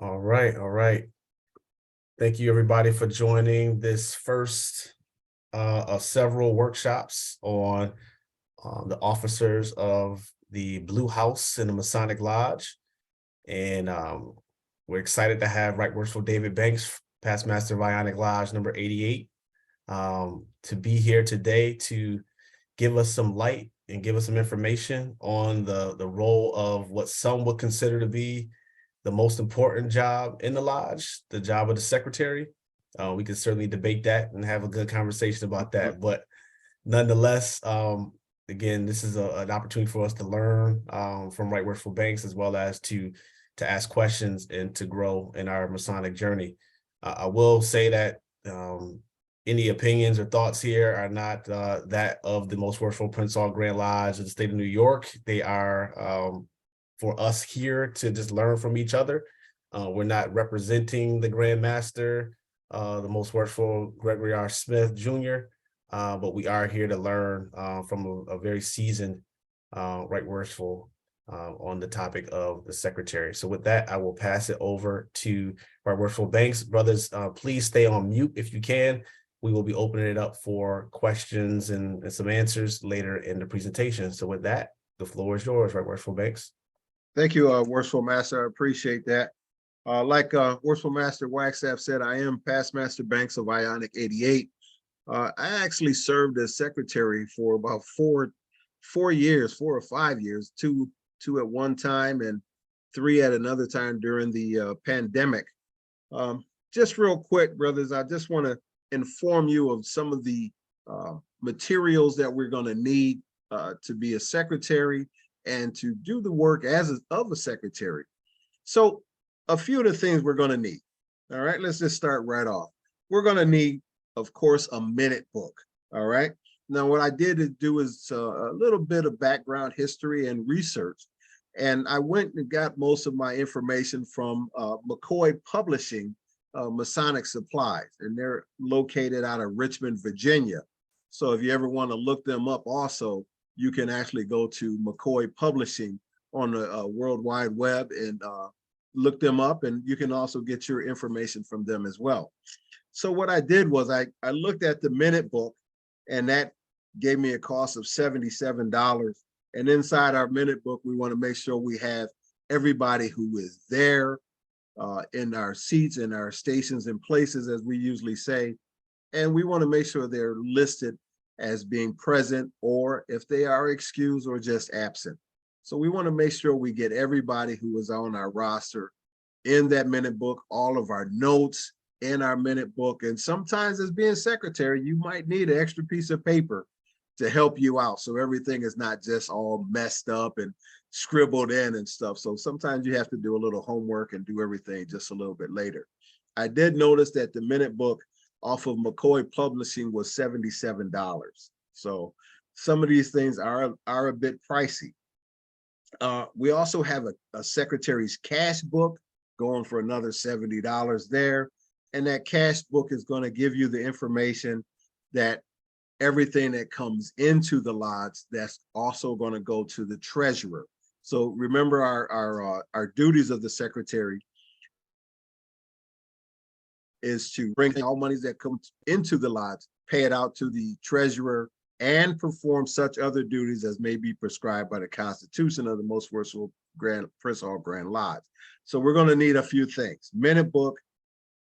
All right, all right. Thank you, everybody, for joining this first of several workshops on the officers of the Blue House in the Masonic Lodge. And we're excited to have Right Worshipful David Banks, Past Master of Ionic Lodge number 88, to be here today to give us some light and give us some information on the role of what some would consider to be the most important job in the lodge, the job of the secretary. We can certainly debate that and have a good conversation about that. But nonetheless, again, this is an opportunity for us to learn from Right Worshipful Banks, as well as to ask questions and to grow in our Masonic journey. I will say that any opinions or thoughts here are not that of the Most Worshipful Prince Hall Grand Lodge of the state of New York. They are for us here to just learn from each other. We're not representing the Grand Master, the Most Worshipful Gregory R. Smith Jr., but we are here to learn from a very seasoned Right Worshipful on the topic of the secretary. So with that, I will pass it over to Right Worshipful Banks. Brothers, please stay on mute if you can. We will be opening it up for questions and some answers later in the presentation. So with that, the floor is yours, Right Worshipful Banks. Thank you, Worshipful Master. I appreciate that. Like Worshipful Master Wagstaff said, I am Past Master Banks of Ionic 88. I actually served as secretary for about four or 5 years, two at one time and 3 at another time during the pandemic. Just real quick, brothers, I just want to inform you of some of the materials that we're going to need to be a secretary and to do the work of a secretary. So a few of the things we're going to need. All right, let's just start right off. We're going to need, of course, a minute book. All right. Now, what I did do is a little bit of background history and research. And I went and got most of my information from McCoy Publishing Masonic Supplies, and they're located out of Richmond, Virginia. So if you ever want to look them up also, you can actually go to McCoy Publishing on the World Wide Web and look them up, and you can also get your information from them as well. So what I did was I looked at the minute book, and that gave me a cost of $77. And inside our minute book, we want to make sure we have everybody who is there in our seats, in our stations and places, as we usually say. And we want to make sure they're listed as being present, or if they are excused or just absent. So we want to make sure we get everybody who is on our roster in that minute book, all of our notes in our minute book. And sometimes as being secretary, you might need an extra piece of paper to help you out, so everything is not just all messed up and scribbled in and stuff. So sometimes you have to do a little homework and do everything just a little bit later. I did notice that the minute book off of McCoy Publishing was $77. So some of these things are a bit pricey. We also have a secretary's cash book going for another $70 there. And that cash book is going to give you the information that everything that comes into the lodge, that's also going to go to the treasurer. So remember our duties of the secretary is to bring all monies that come into the lodge, pay it out to the treasurer, and perform such other duties as may be prescribed by the Constitution of the Most Worshipful Prince Hall Grand Lodge. So we're going to need a few things: minute book,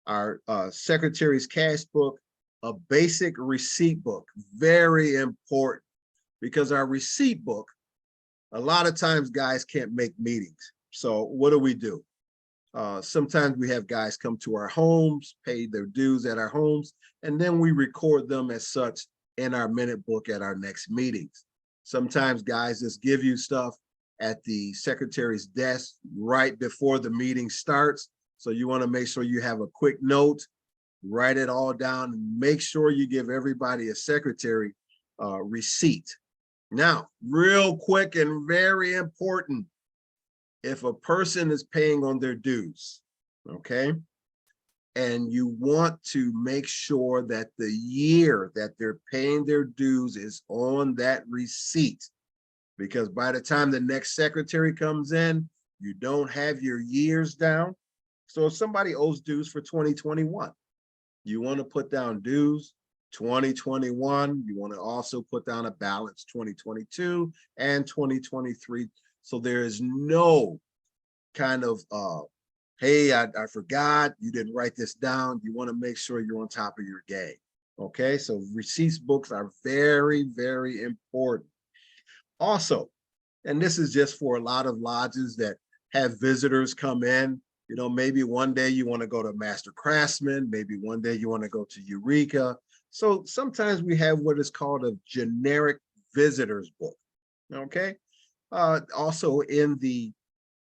our secretary's cash book, a basic receipt book, very important, because our receipt book, a lot of times guys can't make meetings. So what do? Sometimes we have guys come to our homes, pay their dues at our homes, and then we record them as such in our minute book at our next meetings. Sometimes guys just give you stuff at the secretary's desk right before the meeting starts. So you want to make sure you have a quick note, write it all down, and make sure you give everybody a secretary receipt. Now, real quick and very important, if a person is paying on their dues, okay, and you want to make sure that the year that they're paying their dues is on that receipt, because by the time the next secretary comes in, you don't have your years down, So if somebody owes dues for 2021, you want to put down dues 2021. You want to also put down a balance 2022 and 2023. So there is no kind of hey, I forgot, you didn't write this down. You want to make sure you're on top of your game. Okay, so receipts books are very, very important. Also, and this is just for a lot of lodges that have visitors come in. You know, maybe one day you want to go to Master Craftsman, maybe one day you want to go to Eureka. So sometimes we have what is called a generic visitors book. Okay. Also in the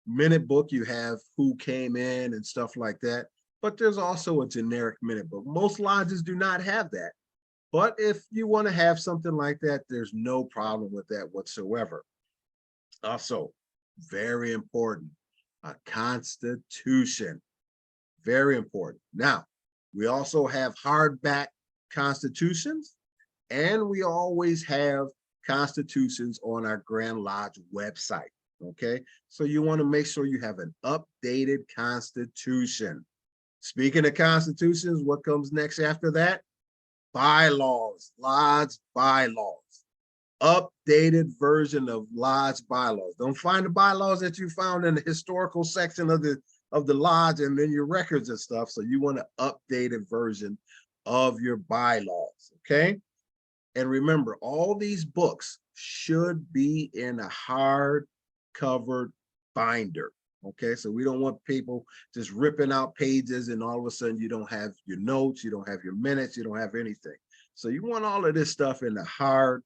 minute book, you have who came in and stuff like that. But there's also a generic minute book. Most lodges do not have that. But if you want to have something like that, there's no problem with that whatsoever. Also, very important, a constitution, very important. Now, we also have hardback constitutions, and we always have constitutions on our Grand Lodge website, okay? So you wanna make sure you have an updated constitution. Speaking of constitutions, what comes next after that? Bylaws, lodge bylaws. Updated version of lodge bylaws. Don't find the bylaws that you found in the historical section of the lodge and then your records and stuff. So you want an updated version of your bylaws, okay? And remember, all these books should be in a hard covered binder, okay? So we don't want people just ripping out pages and all of a sudden you don't have your notes, you don't have your minutes, you don't have anything. So you want all of this stuff in a hard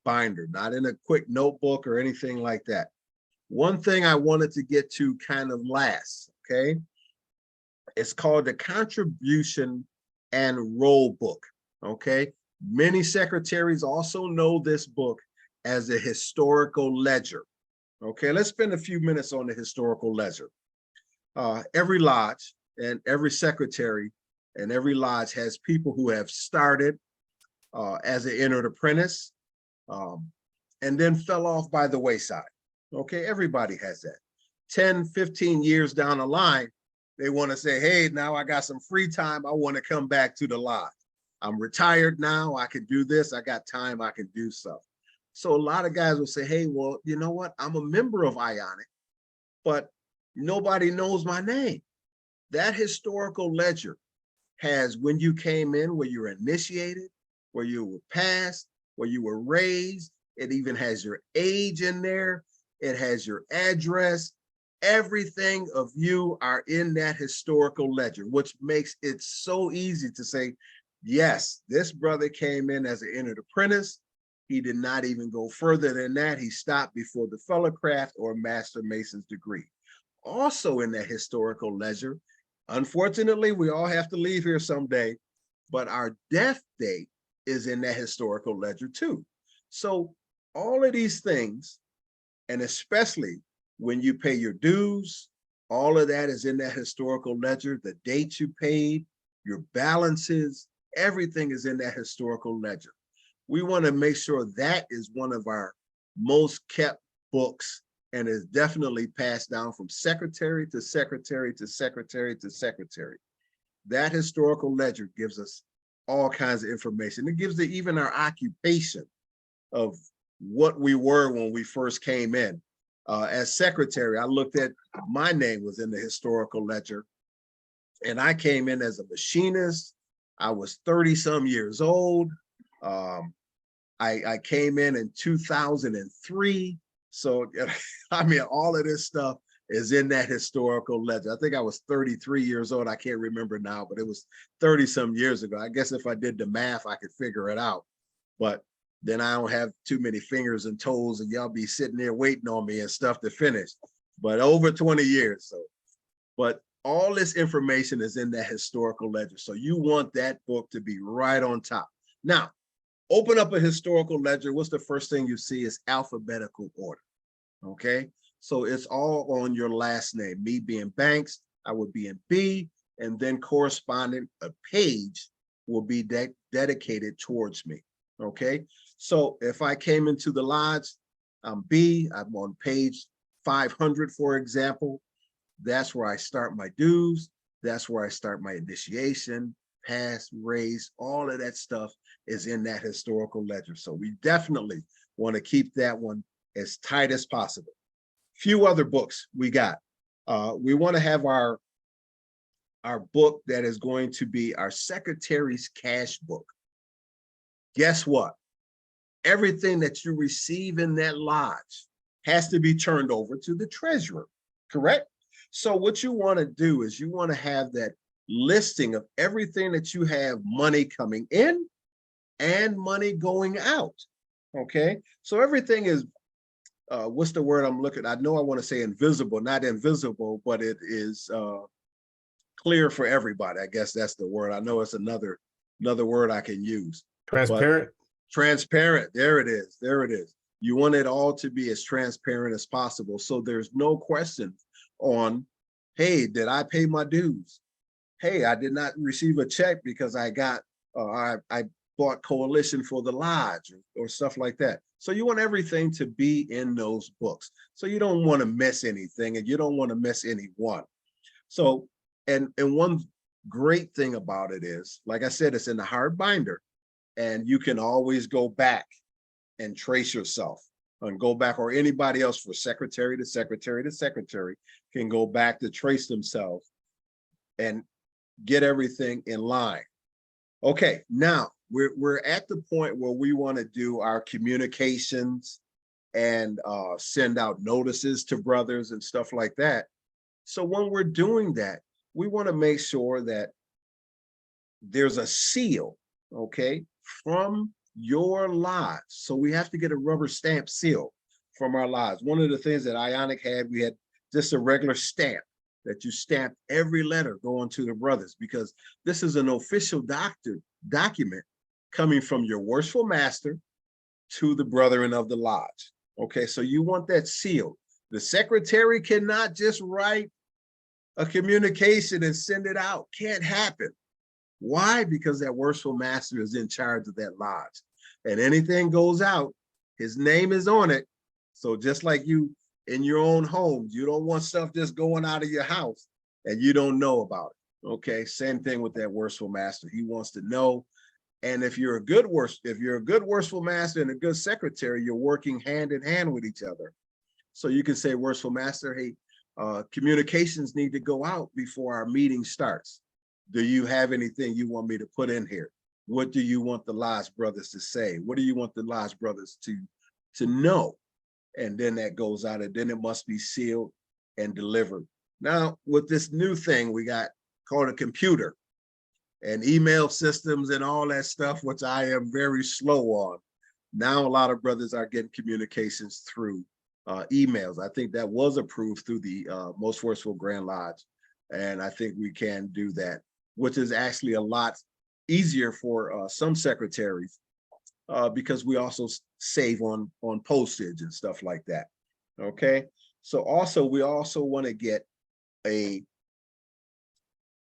binder, not in a quick notebook or anything like that. One thing I wanted to get to kind of last, okay? It's called the contribution and roll book, okay? Many secretaries also know this book as a historical ledger. Okay, let's spend a few minutes on the historical ledger. Every lodge and every secretary and every lodge has people who have started as an entered apprentice and then fell off by the wayside. Okay, everybody has that. 10, 15 years down the line, they want to say, hey, now I got some free time. I want to come back to the lodge. I'm retired now. I can do this. I got time. I can do stuff. So a lot of guys will say, hey, well, you know what? I'm a member of Ionic, but nobody knows my name. That historical ledger has when you came in, where you were initiated, where you were passed, where you were raised. It even has your age in there. It has your address. Everything of you are in that historical ledger, which makes it so easy to say, yes, this brother came in as an entered apprentice. He did not even go further than that. He stopped before the fellow craft or master mason's degree. Also in that historical ledger, unfortunately, we all have to leave here someday, but our death date is in that historical ledger too. So all of these things, and especially when you pay your dues, all of that is in that historical ledger. The dates you paid, your balances, everything is in that historical ledger. We want to make sure that is one of our most kept books and is definitely passed down from secretary to secretary to secretary to secretary. That historical ledger gives us all kinds of information. It gives even our occupation of what we were when we first came in. As secretary, I looked at my name was in the historical ledger, and I came in as a machinist. I was 30 some years old. I came in 2003. So, I mean, all of this stuff is in that historical ledger. I think I was 33 years old. I can't remember now, but it was 30 some years ago. I guess if I did the math, I could figure it out. But then I don't have too many fingers and toes and y'all be sitting there waiting on me and stuff to finish. But over 20 years. So, but all this information is in that historical ledger. So you want that book to be right on top. Now, open up a historical ledger. What's the first thing you see is alphabetical order, okay? So it's all on your last name. Me being Banks, I would be in B, and then corresponding, a page will be dedicated towards me, okay? So if I came into the lodge, I'm B, I'm on page 500, for example. That's where I start my dues. That's where I start my initiation, past, race, all of that stuff is in that historical ledger. So we definitely want to keep that one as tight as possible. Few other books we got. We want to have our book that is going to be our secretary's cash book. Guess what? Everything that you receive in that lodge has to be turned over to the treasurer, correct? So what you want to do is you want to have that listing of everything that you have money coming in and money going out, okay? So everything is, what's the word I'm looking? I know I want to say invisible, not invisible, but it is clear for everybody. I guess that's the word. I know it's another word I can use. Transparent. Transparent. There it is. There it is. You want it all to be as transparent as possible. So there's no question on, hey, did I pay my dues? Hey, I did not receive a check because I got, I bought coalition for the lodge or stuff like that. So you want everything to be in those books. So you don't want to miss anything and you don't want to miss anyone. So, and one great thing about it is, like I said, it's in the hard binder and you can always go back and trace yourself and go back, or anybody else for secretary to secretary to secretary can go back to trace themselves and get everything in line. Okay, now we're at the point where we want to do our communications and send out notices to brothers and stuff like that. So when we're doing that, we want to make sure that there's a seal, okay, from your lodge. So we have to get a rubber stamp seal from our lodge. One of the things that Ionic had, we had just a regular stamp that you stamp every letter going to the brothers, because this is an official document coming from your worshipful master to the brethren of the lodge. Okay, so you want that sealed. The secretary cannot just write a communication and send it out. Can't happen. Why? Because that worshipful master is in charge of that lodge, and anything goes out, his name is on it. So just like you in your own home, you don't want stuff just going out of your house and you don't know about it. Okay, same thing with that worshipful master. He wants to know. And if you're a good worshipful master and a good secretary, you're working hand in hand with each other. So you can say, worshipful master, hey, communications need to go out before our meeting starts. Do you have anything you want me to put in here? What do you want the lodge brothers to say? What do you want the lodge brothers to know? And then that goes out, and then it must be sealed and delivered. Now, with this new thing we got called a computer and email systems and all that stuff, which I am very slow on. Now, a lot of brothers are getting communications through emails. I think that was approved through the Most Worshipful Grand Lodge. And I think we can do that, which is actually a lot easier for some secretaries because we also save on postage and stuff like that. Okay, so also we also want to get a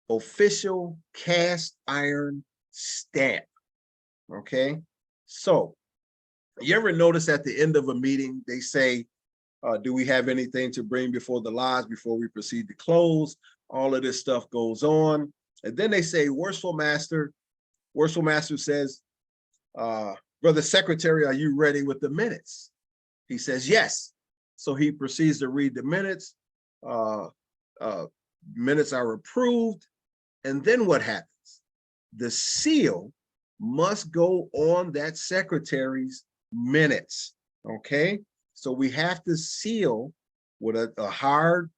official cast iron stamp. Okay, so you ever notice at the end of a meeting they say, do we have anything to bring before the lodge before we proceed to close? All of this stuff goes on, and then they say, worshipful master says, brother secretary, are you ready with the minutes? He says yes. So he proceeds to read the minutes. Minutes are approved. And then what happens? The seal must go on that secretary's minutes. Okay, so we have to seal with a hard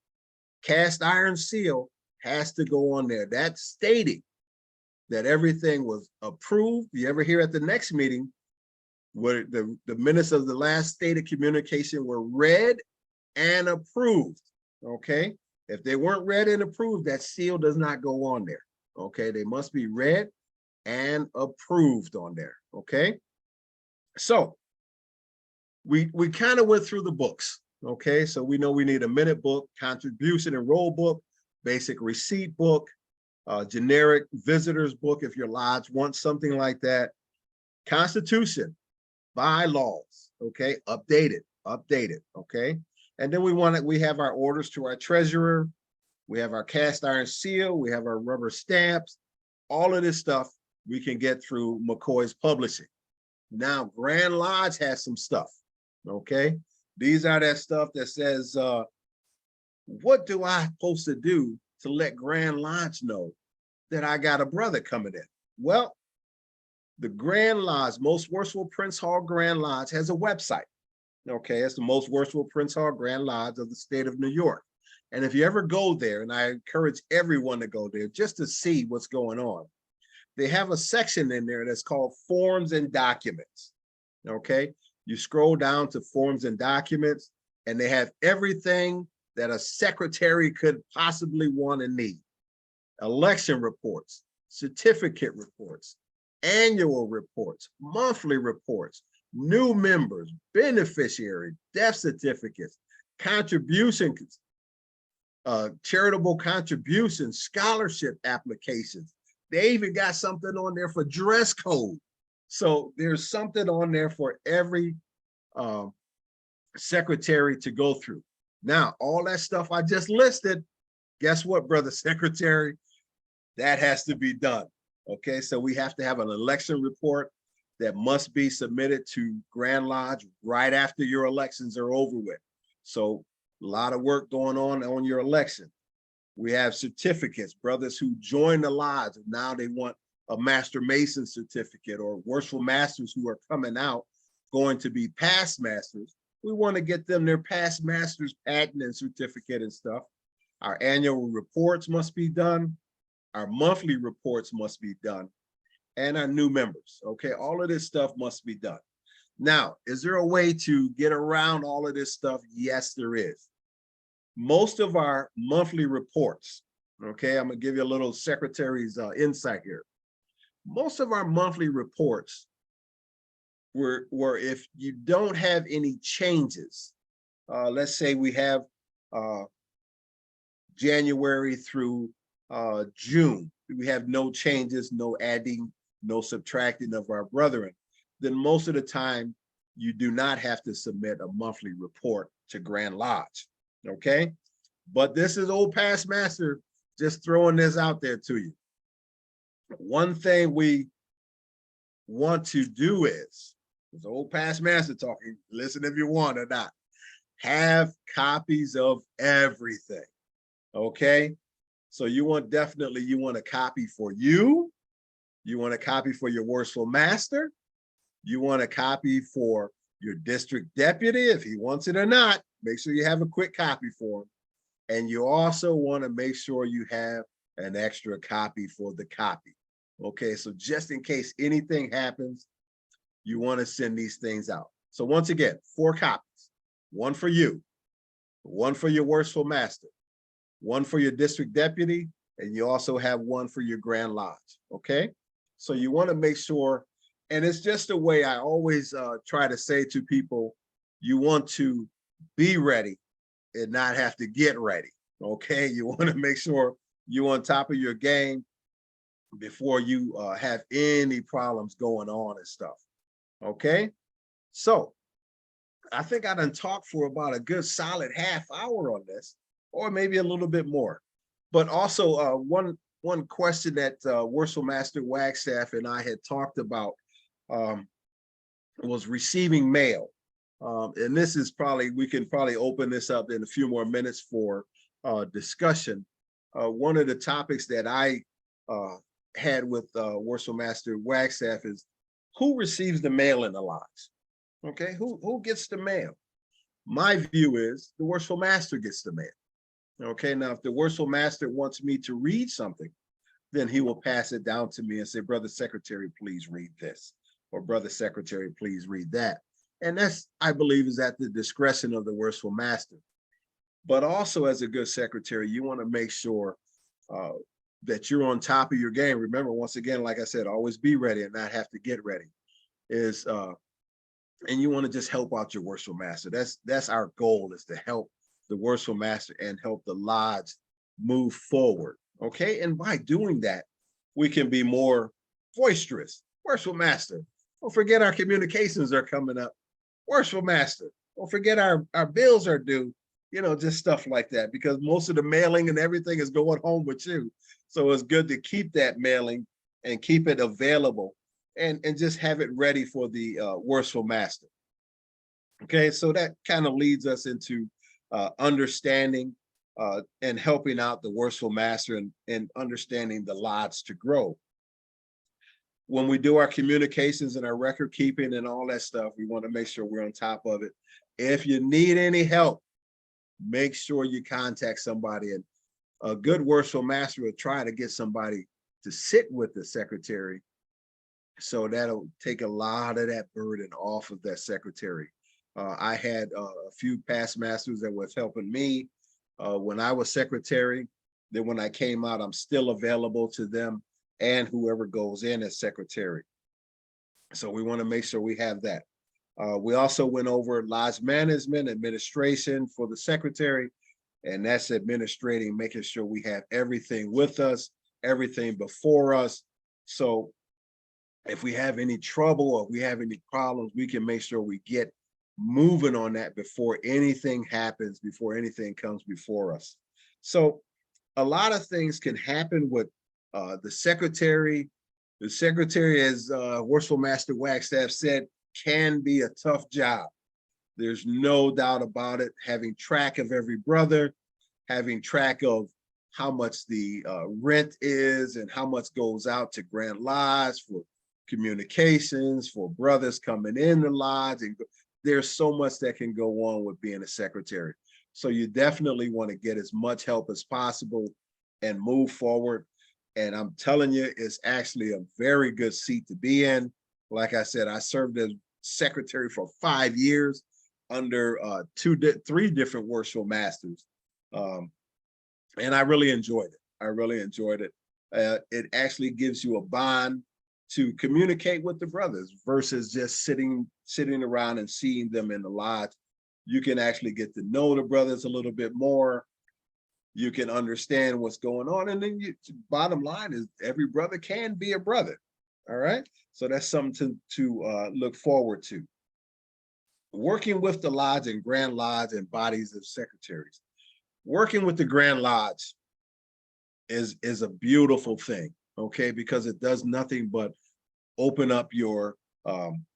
cast iron seal, has to go on there. That's stating that everything was approved. You ever hear at the next meeting where the minutes of the last stated communication were read and approved? Okay, if they weren't read and approved, that seal does not go on there. Okay, they must be read and approved on there. Okay, so we kind of went through the books. Okay, so we know we need a minute book, contribution and roll book, basic receipt book, generic visitors book if your lodge wants something like that, constitution, bylaws, okay, updated, okay, and then we have our orders to our treasurer, We have our cast iron seal. We have our rubber stamps. All of this stuff we can get through McCoy's Publishing. Now, Grand Lodge has some stuff, okay? These are that stuff that says, what do I supposed to do to let Grand Lodge know that I got a brother coming in? Well, the Grand Lodge, Most Worshipful Prince Hall Grand Lodge, has a website. Okay, it's the Most Worshipful Prince Hall Grand Lodge of the state of New York. And if you ever go there, and I encourage everyone to go there just to see what's going on, they have a section in there that's called Forms and Documents. Okay, you scroll down to Forms and Documents, and they have everything that a secretary could possibly want and need. Election reports, certificate reports, annual reports, monthly reports, new members, beneficiary, death certificates, contributions, charitable contributions, scholarship applications. They even got something on there for dress code. So there's something on there for every secretary to go through. Now, all that stuff I just listed, guess what, brother secretary? That has to be done. Okay, so we have to have an election report that must be submitted to Grand Lodge right after your elections are over with. So a lot of work going on your election. We have certificates, brothers who join the lodge, and now they want a Master Mason certificate, or Worshipful Masters who are coming out, going to be past masters. We want to get them their past masters patent and certificate and stuff. Our annual reports must be done. Our monthly reports must be done, and our new members. Okay, all of this stuff must be done. Now, is there a way to get around all of this stuff? Yes, there is. Most of our monthly reports, okay, I'm gonna give you a little secretary's insight here. Most of our monthly reports were if you don't have any changes, let's say we have January through June, we have no changes, no adding, no subtracting of our brethren, then most of the time you do not have to submit a monthly report to Grand Lodge. Okay, but this is old past master just throwing this out there to you. One thing we want to do is old past master talking, listen if you want or not, have copies of everything. Okay, so you want a copy for you, you want a copy for your worshipful master, you want a copy for your district deputy if he wants it or not. Make sure you have a quick copy for him. And you also want to make sure you have an extra copy for the copy. Okay, so just in case anything happens, you want to send these things out. So once again, 4 copies, 1 for you, 1 for your worshipful master, 1 for your district deputy, and you also have 1 for your Grand Lodge. Okay, so you want to make sure, and it's just a way I always try to say to people, you want to be ready and not have to get ready. Okay, you want to make sure you're on top of your game before you have any problems going on and stuff. Okay, so I think I done talked for about a good solid half hour on this, or maybe a little bit more. But also one question that Worshipful Master Wagstaff and I had talked about was receiving mail. And this is probably, we can probably open this up in a few more minutes for discussion. One of the topics that I had with Worshipful Master Wagstaff is who receives the mail in the lodge? Okay, who gets the mail? My view is the Worshipful Master gets the mail. Okay, now if the Worshipful Master wants me to read something, then he will pass it down to me and say, Brother Secretary, please read this, or Brother Secretary, please read that. And that's, I believe, is at the discretion of the Worshipful Master. But also as a good secretary, you want to make sure that you're on top of your game. Remember, once again, like I said, always be ready and not have to get ready. And you want to just help out your Worshipful Master. That's our goal, is to help the Worshipful Master and help the lodge move forward. Okay, and by doing that, we can be more boisterous. Worshipful Master, don't forget our communications are coming up. Worshipful Master, don't forget our bills are due. just stuff like that, because most of the mailing and everything is going home with you. So it's good to keep that mailing and keep it available, and just have it ready for the Worshipful Master. Okay, so that kind of leads us into understanding and helping out the Worshipful Master, and understanding the lodge to grow. When we do our communications and our record keeping and all that stuff, we want to make sure we're on top of it. If you need any help, make sure you contact somebody, and a good Worshipful Master will try to get somebody to sit with the secretary. So that'll take a lot of that burden off of that secretary. I had a few past masters that was helping me when I was secretary. Then when I came out, I'm still available to them and whoever goes in as secretary. So we want to make sure we have that. We also went over lodge management, administration for the secretary, and that's administrating, making sure we have everything with us, everything before us. So if we have any trouble or we have any problems, we can make sure we get moving on that before anything happens, before anything comes before us. So a lot of things can happen with the secretary. The secretary, as Worshipful Master Wagstaff said, can be a tough job. There's no doubt about it. Having track of every brother, having track of how much the rent is and how much goes out to Grand Lodge for communications, for brothers coming in the lodge, and there's so much that can go on with being a secretary. So you definitely want to get as much help as possible and move forward. And I'm telling you, it's actually a very good seat to be in. Like I said, I served as secretary for 5 years under 3 different Worshipful Masters. And I really enjoyed it. I really enjoyed it. It actually gives you a bond to communicate with the brothers versus just sitting around and seeing them in the lodge. You can actually get to know the brothers a little bit more. You can understand what's going on. And then bottom line is every brother can be a brother. All right. So that's something to look forward to. Working with the lodge and Grand Lodge and bodies of secretaries. Working with the Grand Lodge is a beautiful thing, okay, because it does nothing but open up your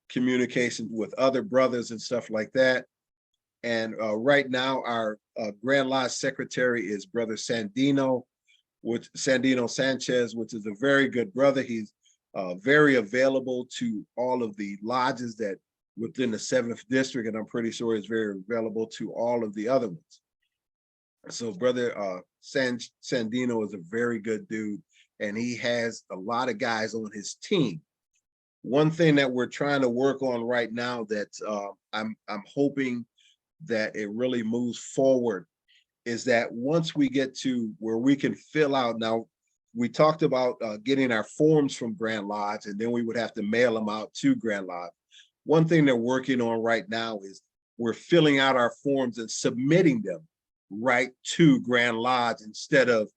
communication with other brothers and stuff like that. And right now, our Grand Lodge secretary is Brother Sandino Sanchez, which is a very good brother. He's very available to all of the lodges that within the 7th district, and I'm pretty sure he's very available to all of the other ones. So Brother Sandino is a very good dude, and he has a lot of guys on his team. One thing that we're trying to work on right now that I'm hoping that it really moves forward is that once we get to where we can fill out, now we talked about getting our forms from Grand Lodge, and then we would have to mail them out to Grand Lodge. One thing they're working on right now is we're filling out our forms and submitting them right to Grand Lodge instead of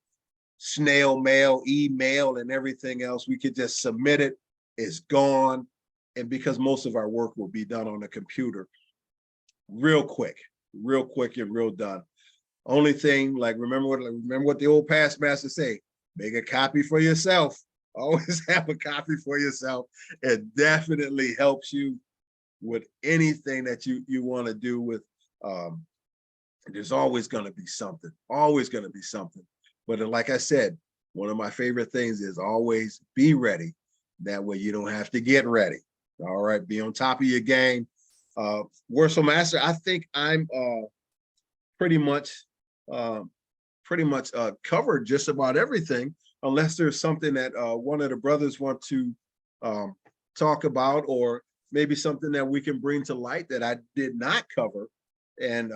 snail mail, email, and everything else. We could just submit it, it's gone. And because most of our work will be done on the computer, real quick and real done. Only thing, like remember what the old past masters say, make a copy for yourself. Always have a copy for yourself. It definitely helps you with anything that you want to do with there's always going to be something, but like I said, one of my favorite things is always be ready. That way you don't have to get ready. All right, be on top of your game. Worshipful Master, I think I'm pretty much covered just about everything, unless there's something that one of the brothers want to talk about, or maybe something that we can bring to light that I did not cover, and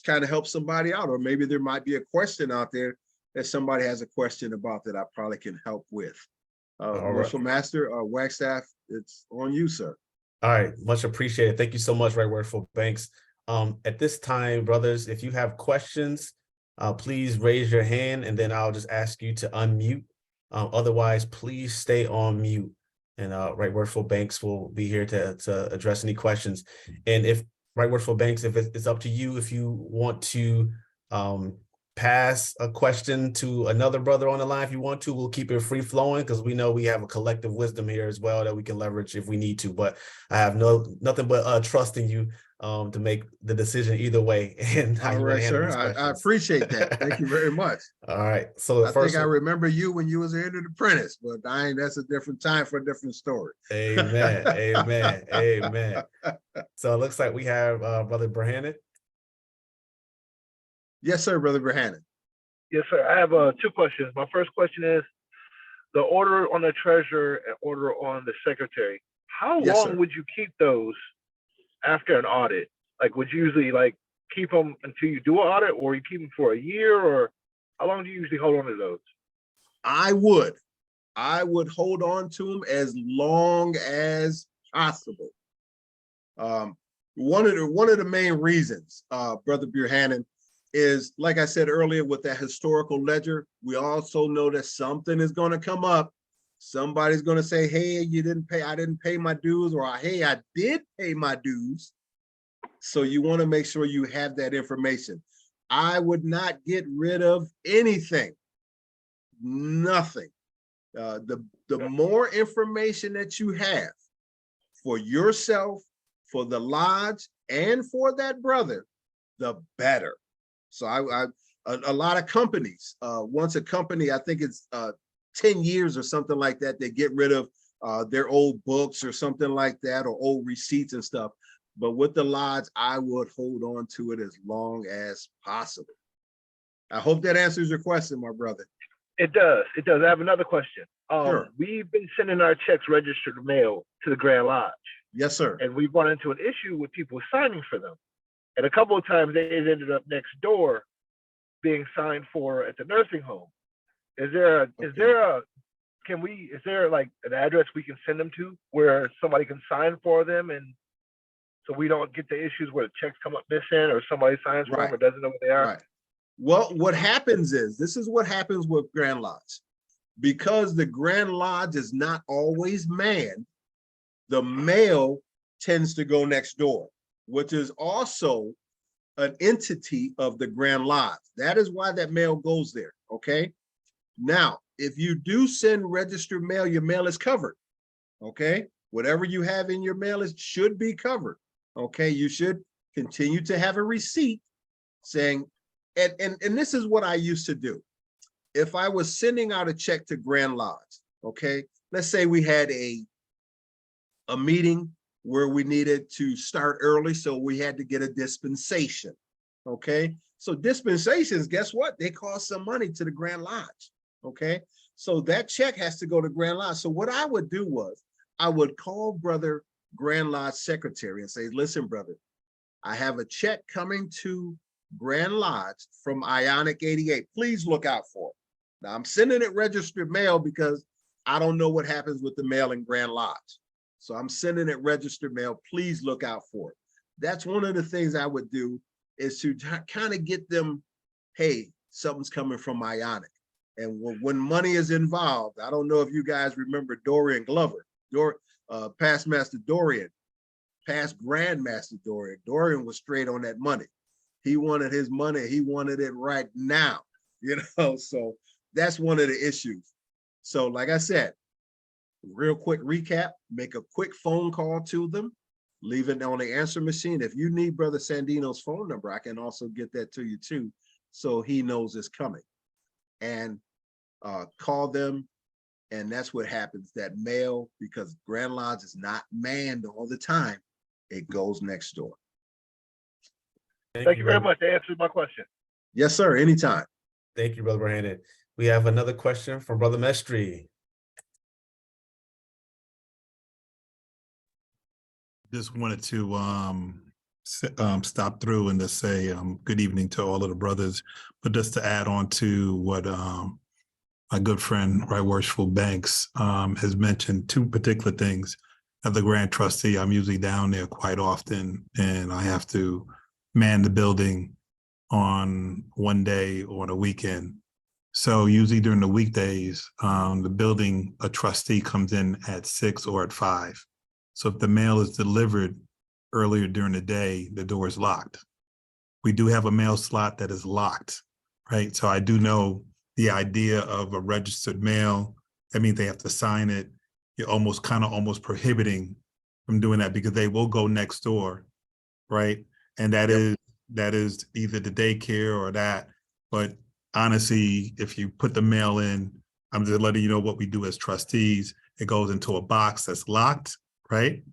kind of help somebody out. Or maybe there might be a question out there that somebody has a question about that I probably can help with. Worshipful Master Wagstaff, it's on you, sir. All right, much appreciated. Thank you so much, Right Worshipful Banks. At this time, brothers, if you have questions, please raise your hand, and then I'll just ask you to unmute. Otherwise, please stay on mute, and Right Worshipful Banks will be here to address any questions. And if Right Worshipful Banks, if it's up to you, if you want to pass a question to another brother on the line, if you want to, we'll keep it free flowing because we know we have a collective wisdom here as well that we can leverage if we need to. But I have nothing but trust in you to make the decision either way and how All you want right, to handle sir. these I questions. appreciate that. Thank you very much. All right. So the I first think I one, remember you when you was an entered apprentice, but that's a different time for a different story. amen, amen, amen. So it looks like we have Brother Brahanan. Yes, sir, Brother Brahanan. Yes, sir. I have 2 questions. My first question is the order on the treasurer and order on the secretary. How Yes, long sir. would you keep those after an audit? Like, would you usually like keep them until you do an audit, or you keep them for a year, or how long do you usually hold on to those? I would hold on to them as long as possible. One of the main reasons, Brother Buchanan, is, like I said earlier, with that historical ledger, we also know that something is going to come up. Somebody's going to say, hey, I didn't pay my dues, or hey, I did pay my dues. So you want to make sure you have that information. I would not get rid of anything, nothing. The more information that you have for yourself, for the lodge, and for that brother, the better. So a lot of companies, once a company, I think it's 10 years or something like that, they get rid of their old books or something like that, or old receipts and stuff. But with the lodge, I would hold on to it as long as possible. I hope that answers your question, my brother. It does. It does. I have another question. Sure. We've been sending our checks registered mail to the Grand Lodge. Yes, sir. And we've run into an issue with people signing for them. And a couple of times they ended up next door being signed for at the nursing home. Is there like an address we can send them to where somebody can sign for them, and so we don't get the issues where the checks come up missing or somebody signs for them or doesn't know what they are? Right. Well, what happens is, this is what happens with Grand Lodge. Because the Grand Lodge is not always manned, the mail tends to go next door, which is also an entity of the Grand Lodge. That is why that mail goes there, okay? Now, if you do send registered mail, your mail is covered, okay? Whatever you have in your mail should be covered, okay? You should continue to have a receipt saying, and this is what I used to do. If I was sending out a check to Grand Lodge, okay? Let's say we had a meeting where we needed to start early, so we had to get a dispensation, okay? So dispensations, guess what? They cost some money to the Grand Lodge, okay? So that check has to go to Grand Lodge. So what I would do was, I would call Brother Grand Lodge secretary and say, listen, brother, I have a check coming to Grand Lodge from Ionic 88. Please look out for it. Now I'm sending it registered mail because I don't know what happens with the mail in Grand Lodge. So I'm sending it registered mail. Please look out for it. That's one of the things I would do, is to kind of get them, hey, something's coming from Ionic. And when money is involved, I don't know if you guys remember Dorian Glover, past Master Dorian, past Grandmaster Dorian. Dorian was straight on that money. He wanted his money. He wanted it right now, you know, so that's one of the issues. So like I said, real quick recap, make a quick phone call to them, leave it on the answer machine. If you need Brother Sandino's phone number, I can also get that to you too, so he knows it's coming. And call them, and that's what happens. That mail, because Grand Lodge is not manned all the time, it goes next door. Thank you very much. That answered my question. Yes, sir. Anytime. Thank you, Brother Brandon. We have another question from Brother Mestri. Just wanted to stop through and to say good evening to all of the brothers, but just to add on to what my good friend, Right Worshipful Banks, has mentioned, 2 particular things. As the Grand Trustee, I'm usually down there quite often, and I have to man the building on one day or on a weekend. So usually during the weekdays, the building, a trustee comes in at 6 or at 5. So if the mail is delivered earlier during the day, the door is locked. We do have a mail slot that is locked, right? So I do know the idea of a registered mail. That means they have to sign it. You're almost prohibiting from doing that because they will go next door, right? And that is either the daycare or that. But honestly, if you put the mail in, I'm just letting you know what we do as trustees. It goes into a box that's locked, right?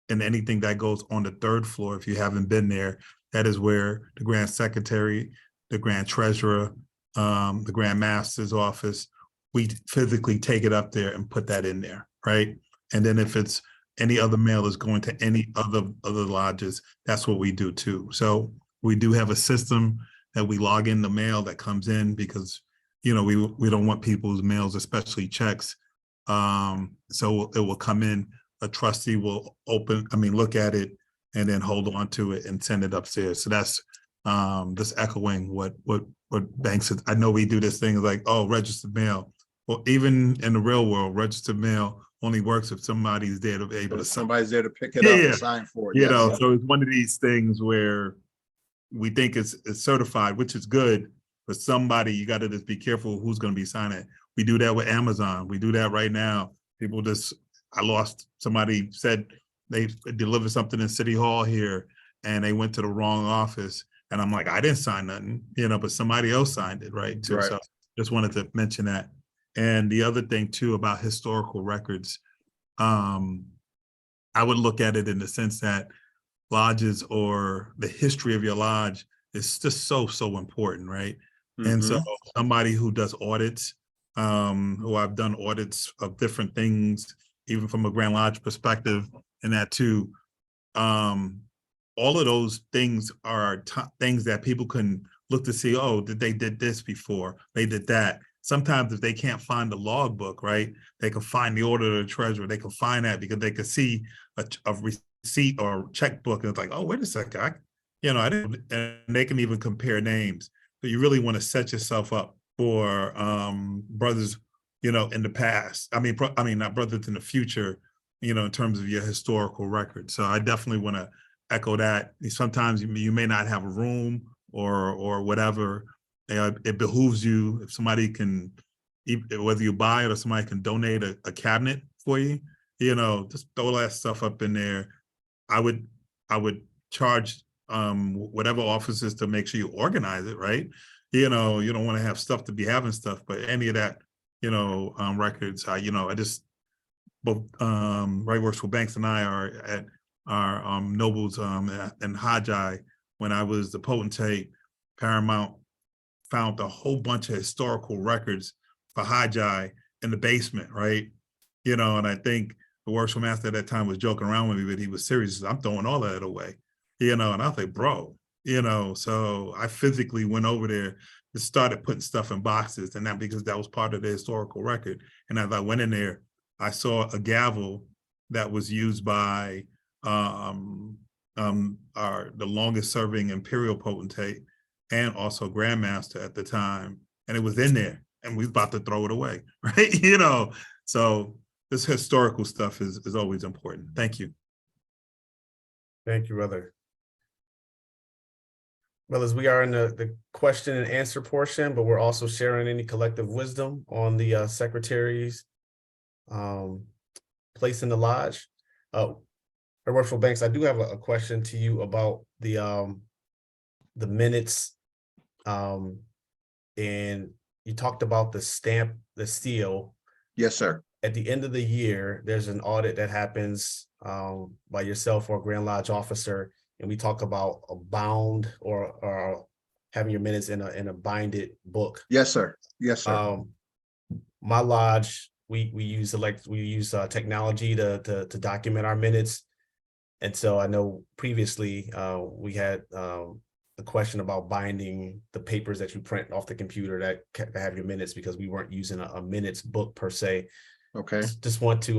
And anything that goes on the third floor, if you haven't been there, that is where the Grand Secretary, the Grand Treasurer, the Grand Master's office, we physically take it up there and put that in there, right? And then if it's any other mail is going to any other lodges, that's what we do too. So we do have a system that we log in the mail that comes in because, you know, we don't want people's mails, especially checks. So it will come in, a trustee will look at it and then hold on to it and send it upstairs. So that's just echoing what banks, I know we do this thing like, oh, registered mail. Well, even in the real world, registered mail only works if somebody's there to be able to sign. Somebody's there to pick it up and sign for it. You know, so it's one of these things where we think it's certified, which is good, but somebody, you got to just be careful who's going to be signing it. We do that with Amazon. We do that right now. People just, somebody said they delivered something in City Hall here and they went to the wrong office. And I'm like, I didn't sign nothing, you know, but somebody else signed it, right? Too. So just wanted to mention that. And the other thing too about historical records, I would look at it in the sense that lodges or the history of your lodge is just so important, right? And so somebody who does audits, who I've done audits of different things, even from a Grand Lodge perspective, and that too, all of those things are things that people can look to see, oh, they did this before, they did that. Sometimes if they can't find the logbook, right, they can find the order of the treasurer. They can find that because they can see a receipt or checkbook, and it's like, oh, wait a second, I didn't, and they can even compare names. So you really want to set yourself up for brothers, you know, in the past. I mean, not brothers in the future, you know, in terms of your historical record. So I definitely want to echo that. Sometimes you may not have a room or whatever. It behooves you if somebody can, whether you buy it or somebody can donate a cabinet for you, you know, just throw that stuff up in there. I would charge whatever offices to make sure you organize it, right? You know, you don't want to have stuff to be having stuff, but any of that, you know, records, both Right Worshipful Banks and I are at our nobles in Hajj. When I was the potentate, Paramount found a whole bunch of historical records for Hajj in the basement, right? You know, and I think the worshipful master at that time was joking around with me, but he was serious. I'm throwing all of that away, you know, and I was like, bro, you know, so I physically went over there and started putting stuff in boxes, and that because that was part of the historical record. And as I went in there, I saw a gavel that was used by the longest serving imperial potentate and also grandmaster at the time, and it was in there, and we was about to throw it away, right? You know, so this historical stuff is always important. Thank you. Thank you, brother. Brothers, we are in the question and answer portion, but we're also sharing any collective wisdom on the secretary's place in the lodge. Worshipful Banks, I do have a question to you about the minutes. And you talked about the seal. Yes, sir. At the end of the year, there's an audit that happens by yourself or a Grand Lodge officer, and we talk about a bound or having your minutes in a binded book. Yes, sir. Yes, sir. My lodge, we use technology to document our minutes, and so I know previously we had the question about binding the papers that you print off the computer that have your minutes, because we weren't using a minutes book per se. Okay. Just want to,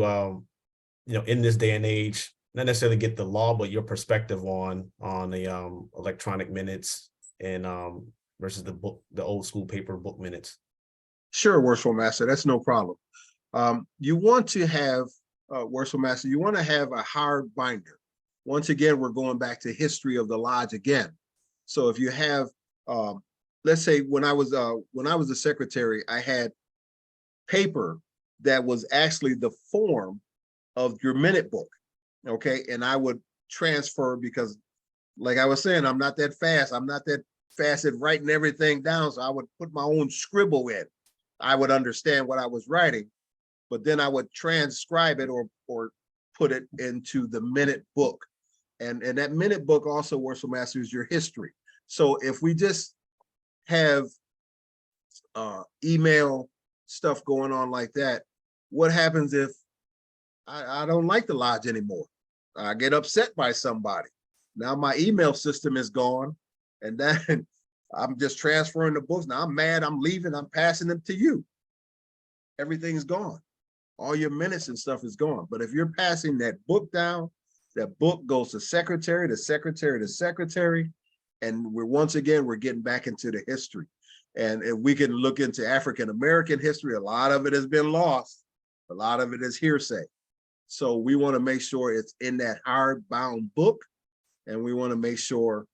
you know, in this day and age, not necessarily get the law, but your perspective on the electronic minutes and versus the old school paper book minutes. Sure, Worshipful Master, that's no problem. You want to have, Worshipful Master, you want to have a hard binder. once again, we're going back to history of the lodge again. So if you have, let's say when I was a secretary, I had paper that was actually the form of your minute book. Okay. And I would transfer because like I was saying, I'm not that fast. I'm not that fast at writing everything down. So I would put my own scribble in. I would understand what I was writing, but then I would transcribe it or put it into the minute book. And that minute book also, Worshipful Master, is your history. So if we just have email stuff going on like that, what happens if I don't like the lodge anymore? I get upset by somebody. Now my email system is gone, and then I'm just transferring the books. Now I'm mad, I'm leaving, I'm passing them to you. Everything's gone. All your minutes and stuff is gone. But if you're passing that book down, that book goes to secretary, to secretary, to secretary. And once again, we're getting back into the history. And if we can look into African-American history, a lot of it has been lost. A lot of it is hearsay. So we want to make sure it's in that hardbound book. And we want to make sure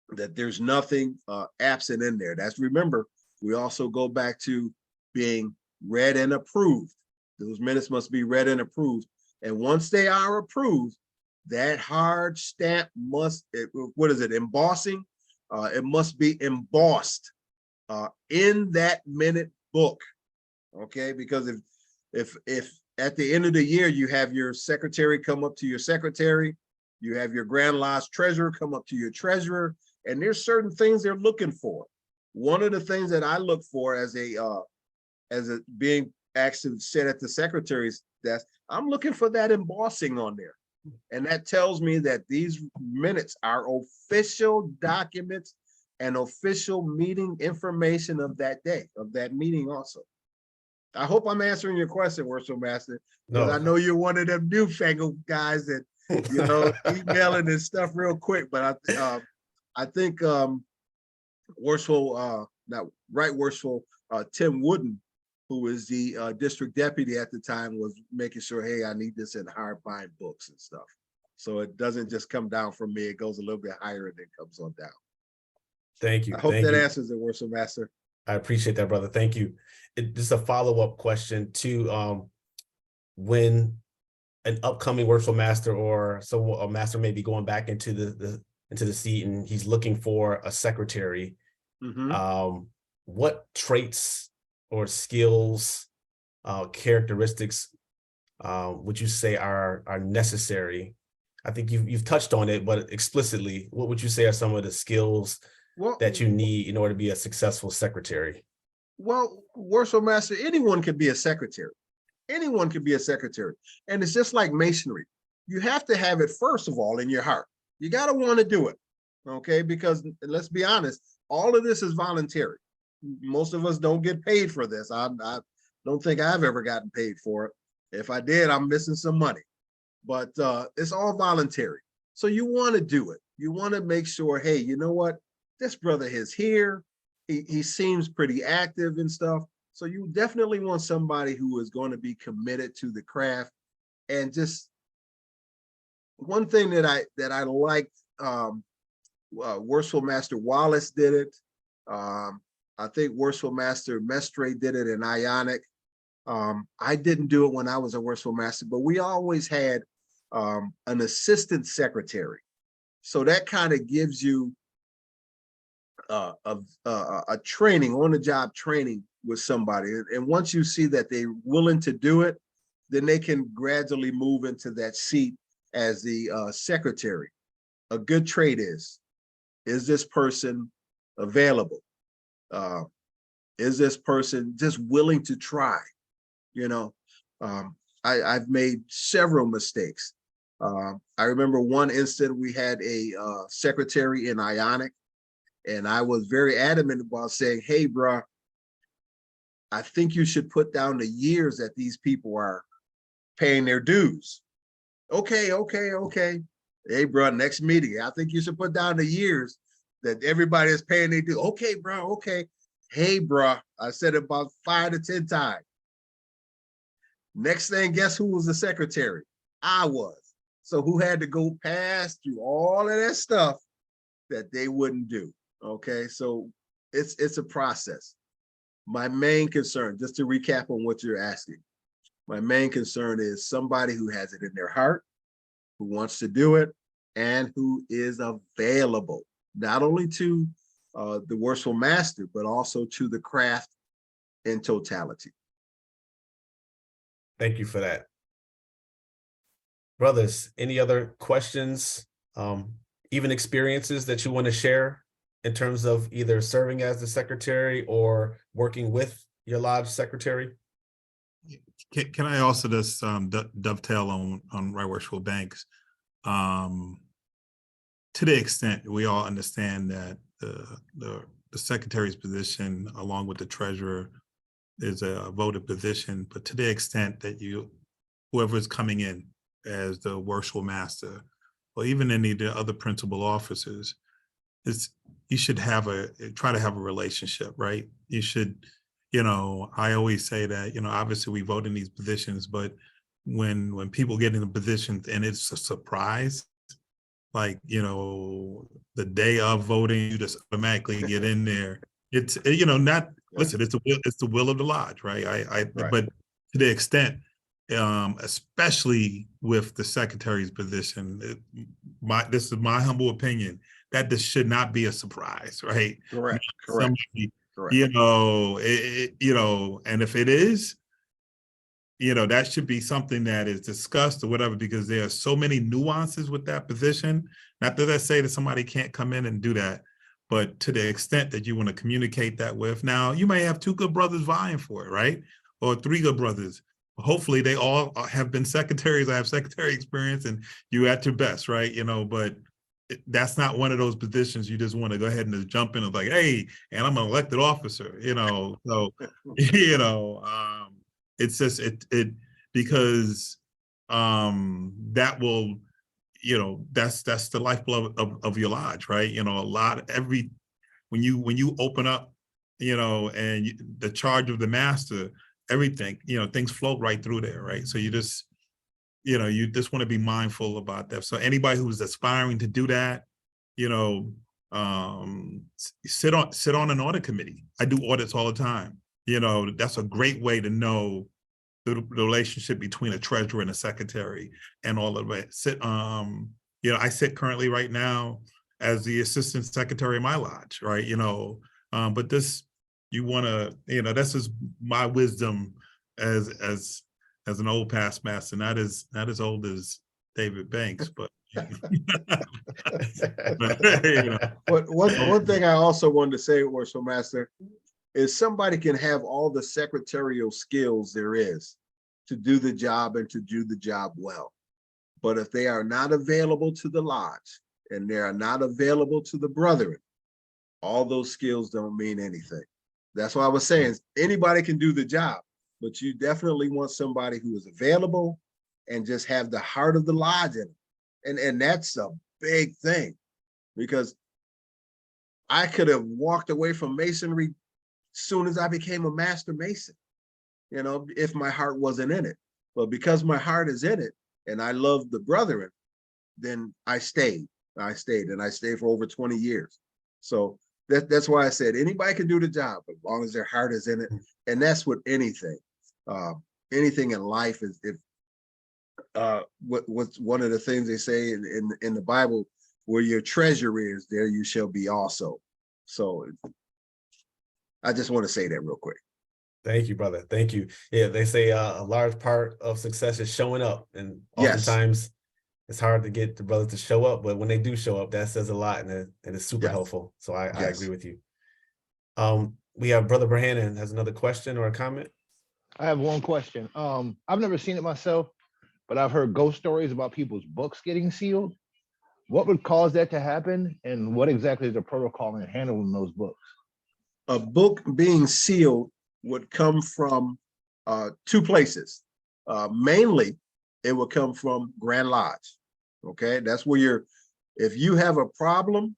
that there's nothing absent in there. Remember, we also go back to being read and approved. Those minutes must be read and approved. And once they are approved, that hard stamp must, what is it, embossing? It must be embossed in that minute book, okay? Because if at the end of the year, you have your secretary come up to your secretary, you have your Grand Lodge treasurer come up to your treasurer, and there's certain things they're looking for. One of the things that I look for as a being actually said at the secretary's desk, I'm looking for that embossing on there. And that tells me that these minutes are official documents and official meeting information of that day, of that meeting also. I hope I'm answering your question, Worshipful Master, because No. I know you're one of them newfangled guys that, you know, emailing and stuff real quick. But I think Worshipful, Tim Wooden, who is the district deputy at the time, was making sure, hey, I need this in hardbind books and stuff. So it doesn't just come down from me. It goes a little bit higher and then comes on down. Thank you. I hope Thank that you. answers it, Worshipful Master. I appreciate that, brother. Thank you. Just a follow-up question to when an upcoming Worshipful Master or a master may be going back into the seat and he's looking for a secretary, what traits or skills, characteristics would you say are necessary? I think you've touched on it, but explicitly, what would you say are some of the skills that you need in order to be a successful secretary? Well, Worshipful Master, anyone can be a secretary. Anyone can be a secretary. And it's just like masonry. You have to have it, first of all, in your heart. You got to want to do it, okay? Because let's be honest, all of this is voluntary. Most of us don't get paid for this. I don't think I've ever gotten paid for it. If I did, I'm missing some money. But it's all voluntary. So you want to do it. You want to make sure, hey, you know what? This brother is here. He seems pretty active and stuff. So you definitely want somebody who is going to be committed to the craft. And just one thing that I liked, Worshipful Master Wallace did it. I think Worshipful Master Mestre did it in Ionic. I didn't do it when I was a Worshipful Master, but we always had an assistant secretary. So that kind of gives you a training, on-the-job training with somebody. And once you see that they're willing to do it, then they can gradually move into that seat as the secretary. A good trait is this person available? Is this person just willing to try? You know, I've made several mistakes. I remember one instant we had a secretary in Ionic, and I was very adamant about saying, hey, bro, I think you should put down the years that these people are paying their dues. Okay. Hey, bro, next meeting, I think you should put down the years that everybody is paying their dues. Okay, bro, okay. Hey, bro, I said it about 5 to 10 times. Next thing, guess who was the secretary? I was. So who had to go past through all of that stuff that they wouldn't do. Okay, so it's a process. My main concern, just to recap on what you're asking, my main concern is somebody who has it in their heart, who wants to do it, and who is available, not only to the Worshipful Master, but also to the craft in totality. Thank you for that. Brothers, any other questions, even experiences that you want to share in terms of either serving as the secretary or working with your lodge secretary? Can I also just dovetail on Right Worshipful Banks? To the extent we all understand that the secretary's position, along with the treasurer, is a voted position, but to the extent that whoever is coming in as the Worshipful Master, or even any of the other principal officers, you should try to have a relationship, right? You should, I always say that, obviously we vote in these positions, but when people get in the positions and it's a surprise, like, the day of voting, you just automatically get in there. It's, listen, it's the will of the lodge, right? Right. But to the extent, especially with the secretary's position, this is my humble opinion, that this should not be a surprise, right? Correct. Somebody, Correct. and if it is, that should be something that is discussed or whatever, because there are so many nuances with that position. Not that I say that somebody can't come in and do that, but to the extent that you want to communicate that with, now you may have 2 good brothers vying for it, right? Or 3 good brothers. Hopefully they all have been secretaries. I have secretary experience and you at your best, right? But that's not one of those positions you just want to go ahead and just jump in and like, hey, and I'm an elected officer, so, it's just because that will, that's the lifeblood of your lodge, right? When you open up, and the charge of the master, everything, things flow right through there, right? So you just want to be mindful about that. So anybody who's aspiring to do that, sit on an audit committee. I do audits all the time. That's a great way to know the relationship between a treasurer and a secretary and all of it. I sit currently right now as the assistant secretary of my lodge, right? But this, you want to, this is my wisdom as an old past master, not as old as David Banks, but One thing I also wanted to say, Worshipful Master, is somebody can have all the secretarial skills there is to do the job and to do the job well. But if they are not available to the lodge and they are not available to the brethren, all those skills don't mean anything. That's why I was saying anybody can do the job, but you definitely want somebody who is available and just have the heart of the lodge in it. And that's a big thing, because I could have walked away from masonry soon as I became a master mason, if my heart wasn't in it. But because my heart is in it and I love the brethren, then I stayed and I stayed for over 20 years. So that's why I said anybody can do the job, as long as their heart is in it. And that's with anything. Anything in life is, if what's one of the things they say in the Bible, where your treasure is, there you shall be also. So I just want to say that real quick. Thank you, brother. Thank you. Yeah, they say a large part of success is showing up, and oftentimes it's hard to get the brothers to show up, but when they do show up, that says a lot, and it's super helpful. So I agree with you. We have Brother Brahanan has another question or a comment. I have one question. I've never seen it myself, but I've heard ghost stories about people's books getting sealed. What would cause that to happen, and what exactly is the protocol in handling those books? A book being sealed would come from 2 places. Mainly, it would come from Grand Lodge. Okay, that's where if you have a problem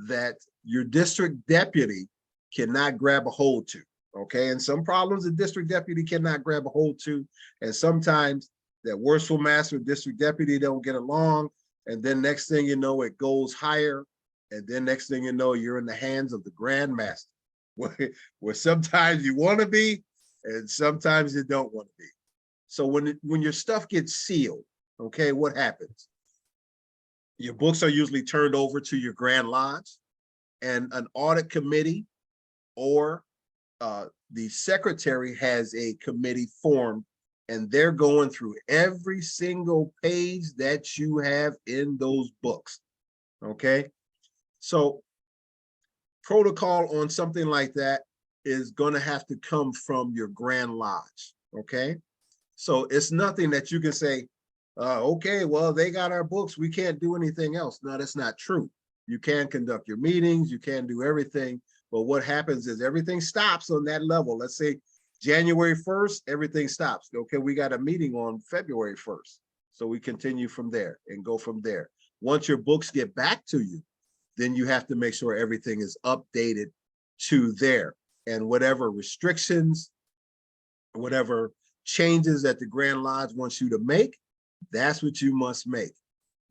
that your district deputy cannot grab a hold to. Okay, and some problems the district deputy cannot grab a hold to, and sometimes that worshipful master, district deputy don't get along. And then next thing you know, it goes higher. And then next thing you know, you're in the hands of the grand master, where sometimes you want to be and sometimes you don't want to be. So when your stuff gets sealed, okay, what happens? Your books are usually turned over to your Grand Lodge, and an audit committee or the secretary has a committee formed, and they're going through every single page that you have in those books. Okay, so protocol on something like that is going to have to come from your Grand Lodge. Okay, so it's nothing that you can say, okay, well, they got our books, we can't do anything else. No, that's not true. You can conduct your meetings, you can do everything, but what happens is everything stops on that level. Let's say January 1st, everything stops. Okay, we got a meeting on February 1st. So we continue from there and go from there. Once your books get back to you, then you have to make sure everything is updated to there. And whatever restrictions, whatever changes that the Grand Lodge wants you to make, that's what you must make.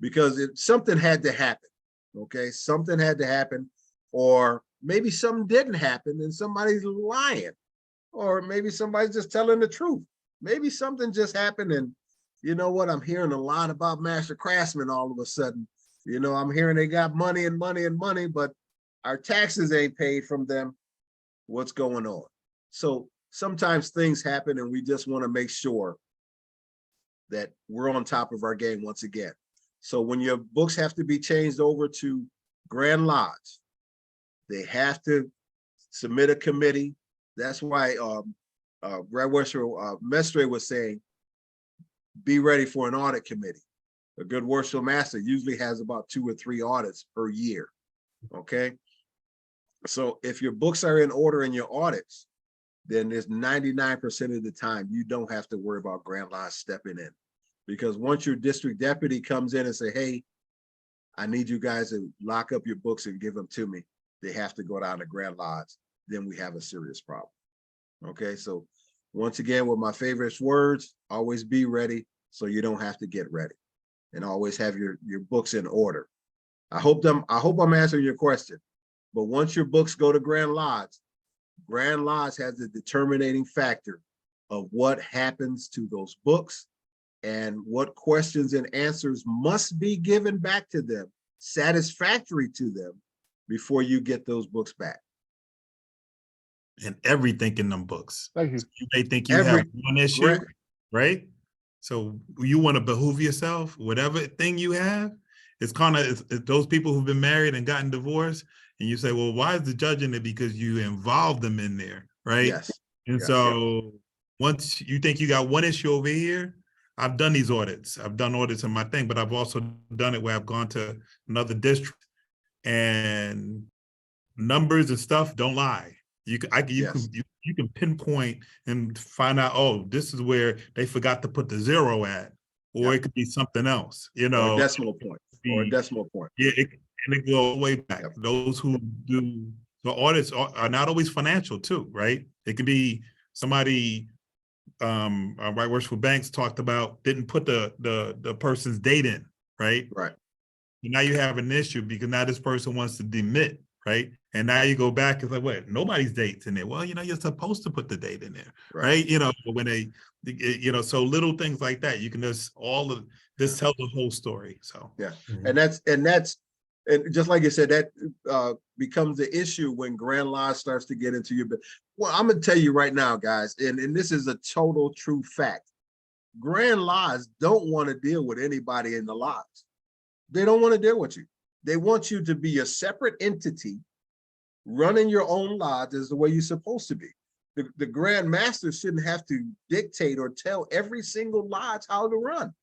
Because something had to happen, okay? Something had to happen, or maybe something didn't happen and somebody's lying, or maybe somebody's just telling the truth. Maybe something just happened, and you know what? I'm hearing a lot about master craftsmen all of a sudden. You know, I'm hearing they got money and money and money, but our taxes ain't paid from them. What's going on? So sometimes things happen, and we just want to make sure that we're on top of our game once again. So when your books have to be changed over to Grand Lodge, they have to submit a committee. That's why Brad Mestre was saying, be ready for an audit committee. A good worshipful master usually has about 2 or 3 audits per year, okay? So if your books are in order in your audits, then there's 99% of the time you don't have to worry about Grand Lodge stepping in. Because once your district deputy comes in and say, hey, I need you guys to lock up your books and give them to me, they have to go down to Grand Lodge, then we have a serious problem. Okay, so once again, with my favorite words, always be ready so you don't have to get ready, and always have your books in order. I hope I'm answering your question. But once your books go to Grand Lodge has the determining factor of what happens to those books and what questions and answers must be given back to them, satisfactory to them, before you get those books back. And everything in them books. Thank you. So you may think you have one issue, right? So you want to behoove yourself, whatever thing you have. It's kind of those people who've been married and gotten divorced, and you say, well, why is the judge in it? Because you involved them in there, right? Yes. And yes. so once you think you got one issue over here, I've done these audits. I've done audits in my thing, but I've also done it where I've gone to another district, and numbers and stuff don't lie. You can pinpoint and find out, oh, this is where they forgot to put the 0 at, or it could be something else, you know. Or a decimal point. Yeah, and it go way back. Yep. Those who do the audits are not always financial too, right? It could be somebody, Right Worshipful Banks talked about, didn't put the person's date in, right? Right. And now you have an issue because now this person wants to demit, right? And now you go back and like, wait, nobody's date's in there. Well, you know, you're supposed to put the date in there, right? You know, when so little things like that, you can just tell the whole story. So yeah, and that's and just like you said, that becomes the issue when Grand Lodge starts to get into your. Well, I'm gonna tell you right now, guys, and this is a total true fact. Grand Lodge don't want to deal with anybody in the lodge. They don't want to deal with you. They want you to be a separate entity, running your own lodge as the way you're supposed to be. The Grand Master shouldn't have to dictate or tell every single lodge how to run.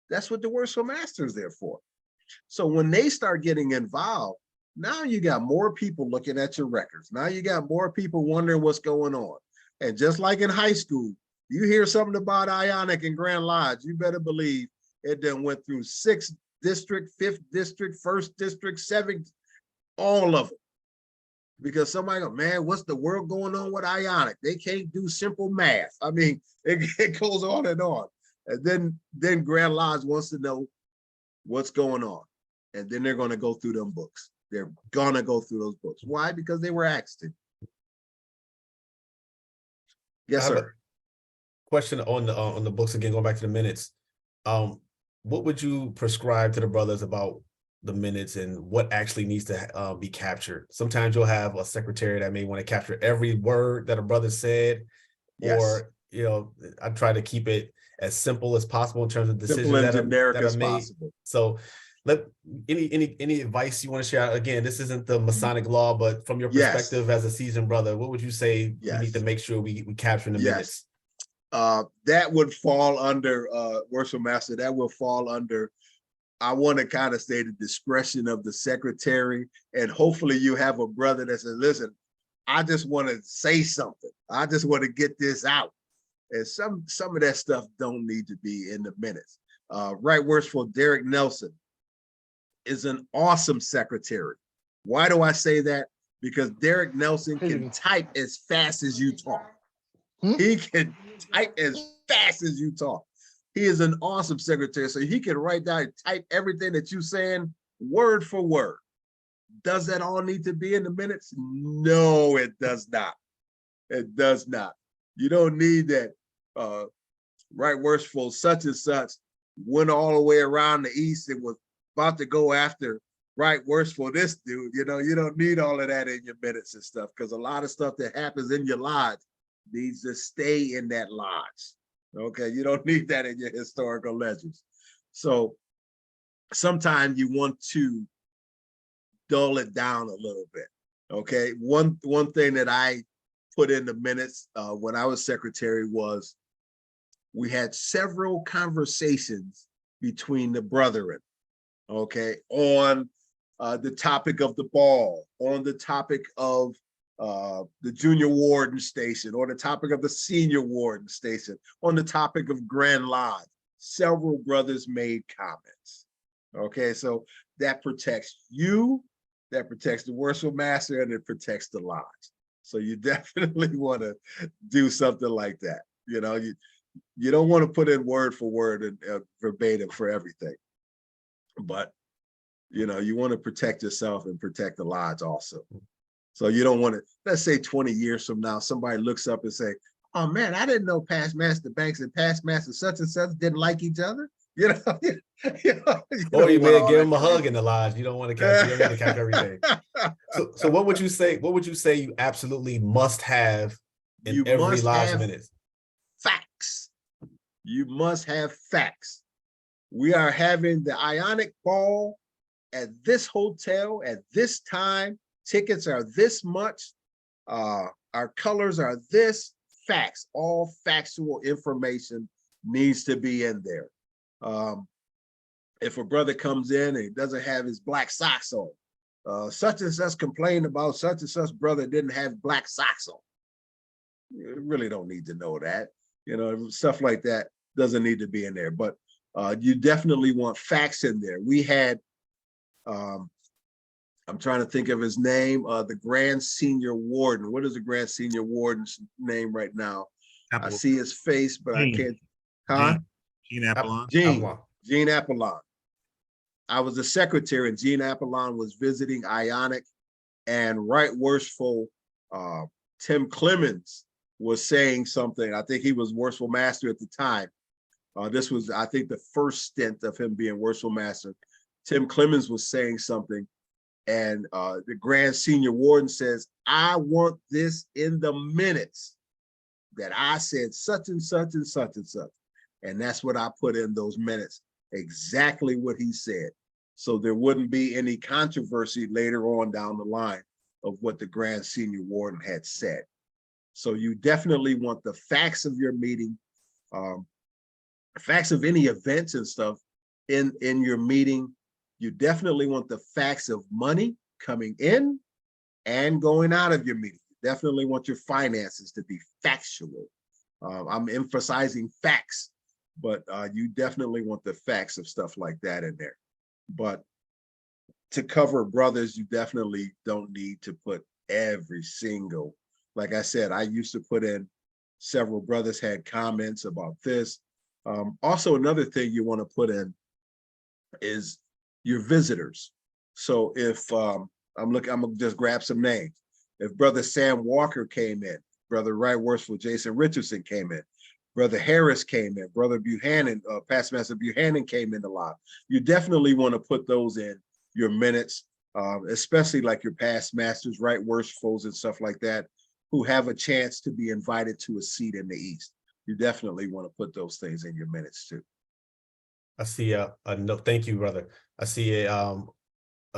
That's what the Worshipful Master is there for. So when they start getting involved, now you got more people looking at your records. Now you got more people wondering what's going on. And just like in high school, you hear something about Ionic and Grand Lodge, you better believe it then went through 6th district, 5th district, 1st district, 7th, all of them. Because somebody go, man, what's the world going on with Ionic? They can't do simple math. I mean, it goes on and on. And then Grand Lodge wants to know what's going on. And then they're going to go through them books. They're going to go through those books. Why? Because they were asked to. Yes, I have a sir. question on the books again, going back to the minutes. What would you prescribe to the brothers about the minutes and what actually needs to be captured? Sometimes you'll have a secretary that may want to capture every word that a brother said, Yes. or I try to keep it as simple as possible in terms of decisions Simple and generic that are as made. possible. So any advice you want to share? Again, this isn't the Masonic law, but from your Yes. perspective as a seasoned brother, what would you say we need to Yes. make sure we capture in the Yes. minutes? That would fall under Worshipful Master. That will fall under, I want to kind of say, the discretion of the secretary. And hopefully you have a brother that says, listen, I just want to say something. I just want to get this out. And some of that stuff don't need to be in the minutes. Right Worshipful Derek Nelson is an awesome secretary. Why do I say that? Because Derek Nelson can type as fast as you talk. He can type as fast as you talk. He is an awesome secretary. So he can write down and type everything that you're saying word for word. Does that all need to be in the minutes? No, it does not. It does not. You don't need that. Right Worshipful such and such went all the way around the east and was about to go after Right Worshipful this dude. You don't need all of that in your minutes and stuff, because a lot of stuff that happens in your lodge needs to stay in that lodge. Okay, you don't need that in your historical ledgers. So sometimes you want to dull it down a little bit. Okay, one thing that I put in the minutes when I was secretary was we had several conversations between the brethren, okay, on the topic of the ball, on the topic of the junior warden station, or the topic of the senior warden station, on the topic of Grand Lodge. Several brothers made comments. Okay, so that protects you, that protects the Worshipful Master, and it protects the lodge. So you definitely want to do something like that. You don't want to put in word for word and verbatim for everything, but you want to protect yourself and protect the lodge also. So you don't want to, let's say 20 years from now, somebody looks up and say, oh man, I didn't know Past Master Banks and Past Master such and such didn't like each other. Or you may give them a hug in the lodge. You don't want to capture, you don't need to capture everything. So what would you say? What would you say you absolutely must have in every lodge minutes? Facts. You must have facts. We are having the Ionic Ball at this hotel at this time. Tickets are this much. Our colors are this. Facts. All factual information needs to be in there. If a brother comes in and he doesn't have his black socks on, such and such complained about such and such brother didn't have black socks on. You really don't need to know that. Stuff like that doesn't need to be in there, but you definitely want facts in there. We had, I'm trying to think of his name, the Grand Senior Warden. What is the Grand Senior Warden's name right now? I see his face, but I can't. Huh? Gene Apollon. Gene Apollon. I was the secretary, and Gene Apollon was visiting Ionic, and Right Worshipful Tim Clemens was saying something. I think he was Worshipful Master at the time. This was, I think, the first stint of him being Worshipful Master. Tim Clemens was saying something, and the Grand Senior Warden says, I want this in the minutes that I said such and such and such and such. And that's what I put in those minutes, exactly what he said. So there wouldn't be any controversy later on down the line of what the Grand Senior Warden had said. So you definitely want the facts of your meeting, facts of any events and stuff in your meeting. You definitely want the facts of money coming in and going out of your meeting. You definitely want your finances to be factual. I'm emphasizing facts, but you definitely want the facts of stuff like that in there. But to cover brothers, you definitely don't need to put every single, like I said, I used to put in several brothers had comments about this. Also, another thing you want to put in is your visitors. So if I'm gonna just grab some names. If Brother Sam Walker came in, Brother Right Worshipful Jason Richardson came in, Brother Harris came in, Brother Buchanan, Past Master Buchanan came in a lot. You definitely want to put those in your minutes, especially like your past masters, right worshipfuls and stuff like that, who have a chance to be invited to a seat in the East. You definitely want to put those things in your minutes too. I see a no, thank you, brother. I see a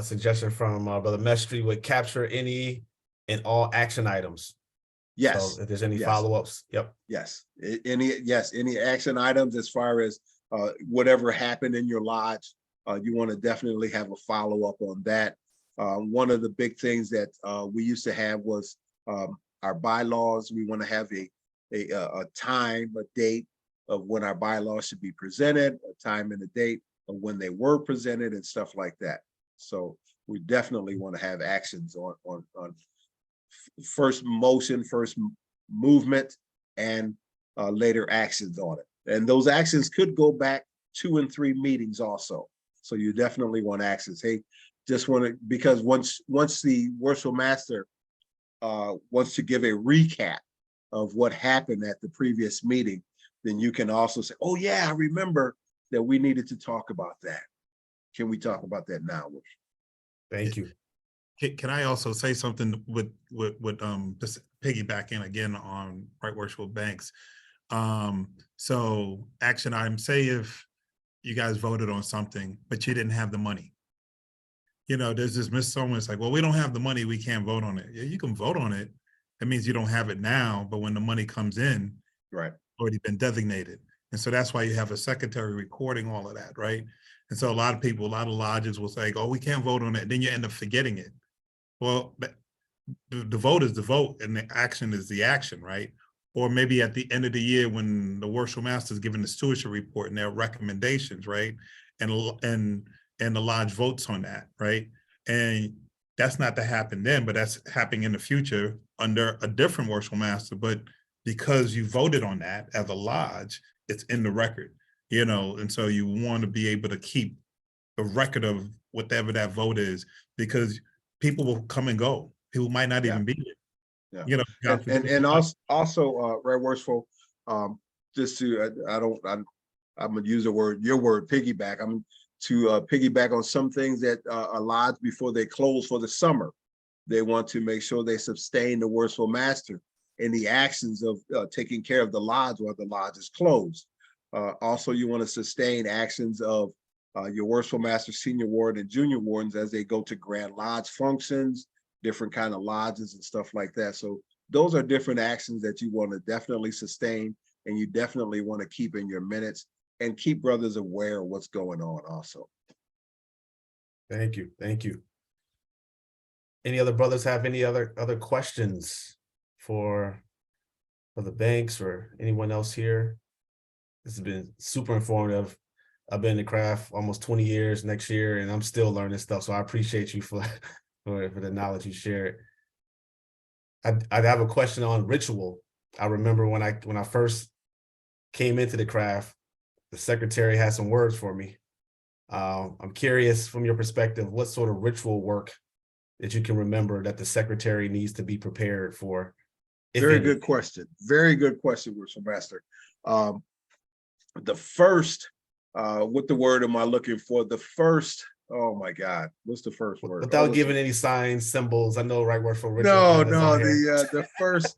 suggestion from Brother Mestry would capture any and all action items. Yes. So if there's any Yes. follow-ups, yep. Yes. Any action items as far as whatever happened in your lodge, you want to definitely have a follow-up on that. One of the big things that we used to have was our bylaws. We want to have a time, a date of when our bylaws should be presented, a time and a date of when they were presented and stuff like that. So we definitely want to have actions on first motion, first movement, and later actions on it. And those actions could go back 2 and 3 meetings also. So you definitely want actions. Hey, just want to, because once the worshipful master wants to give a recap of what happened at the previous meeting, then you can also say, oh yeah, I remember that we needed to talk about that. Can we talk about that now? Thank you. Can I also say something with just piggybacking again on Right Worshipful Banks? So action item, say if you guys voted on something, but you didn't have the money. You know, there's this misnomer, it's like, well, we don't have the money, we can't vote on it. Yeah, you can vote on it. That means you don't have it now, but when the money comes in, Right, already been designated. And so that's why you have a secretary recording all of that, right? And so a lot of people, a lot of lodges will say, oh, we can't vote on it. Then you end up forgetting it. Well, the vote is the vote and the action is the action, right? Or maybe at the end of the year when the worshipful master is giving the stewardship report and their recommendations, right? And the lodge votes on that, right? And that's not to happen then, but that's happening in the future under a different worshipful master. But because you voted on that as a lodge, it's in the record, you know, and so you want to be able to keep a record of whatever that vote is, because people will come and go. People might not even be there. yeah. You know, And also Right Worshipful, just to I'm gonna use your word piggyback. I'm to piggyback on some things that a lodge before they close for the summer. They want to make sure they sustain the worshipful master in the actions of taking care of the lodge while the lodge is closed. Also, you want to sustain actions of your worshipful master, senior warden, and junior wardens as they go to grand lodge functions, different kind of lodges and stuff like that. So those are different actions that you want to definitely sustain, and you definitely want to keep in your minutes and keep brothers aware of what's going on also. Thank you. Thank you. Any other brothers have any other questions for the banks or anyone else here? This has been super informative. I've been in the craft almost 20 years next year, and I'm still learning stuff. So I appreciate you for the knowledge you shared. I'd have a question on ritual. I remember when I first came into the craft, the secretary had some words for me. I'm curious from your perspective, what sort of ritual work that you can remember that the secretary needs to be prepared for? Very good question. Very good question, Worshipful Master. The first, what the word am I looking for? The first, oh my God, what's the first word? Without giving any signs, symbols, I know Right Worshipful Richard. No, the first,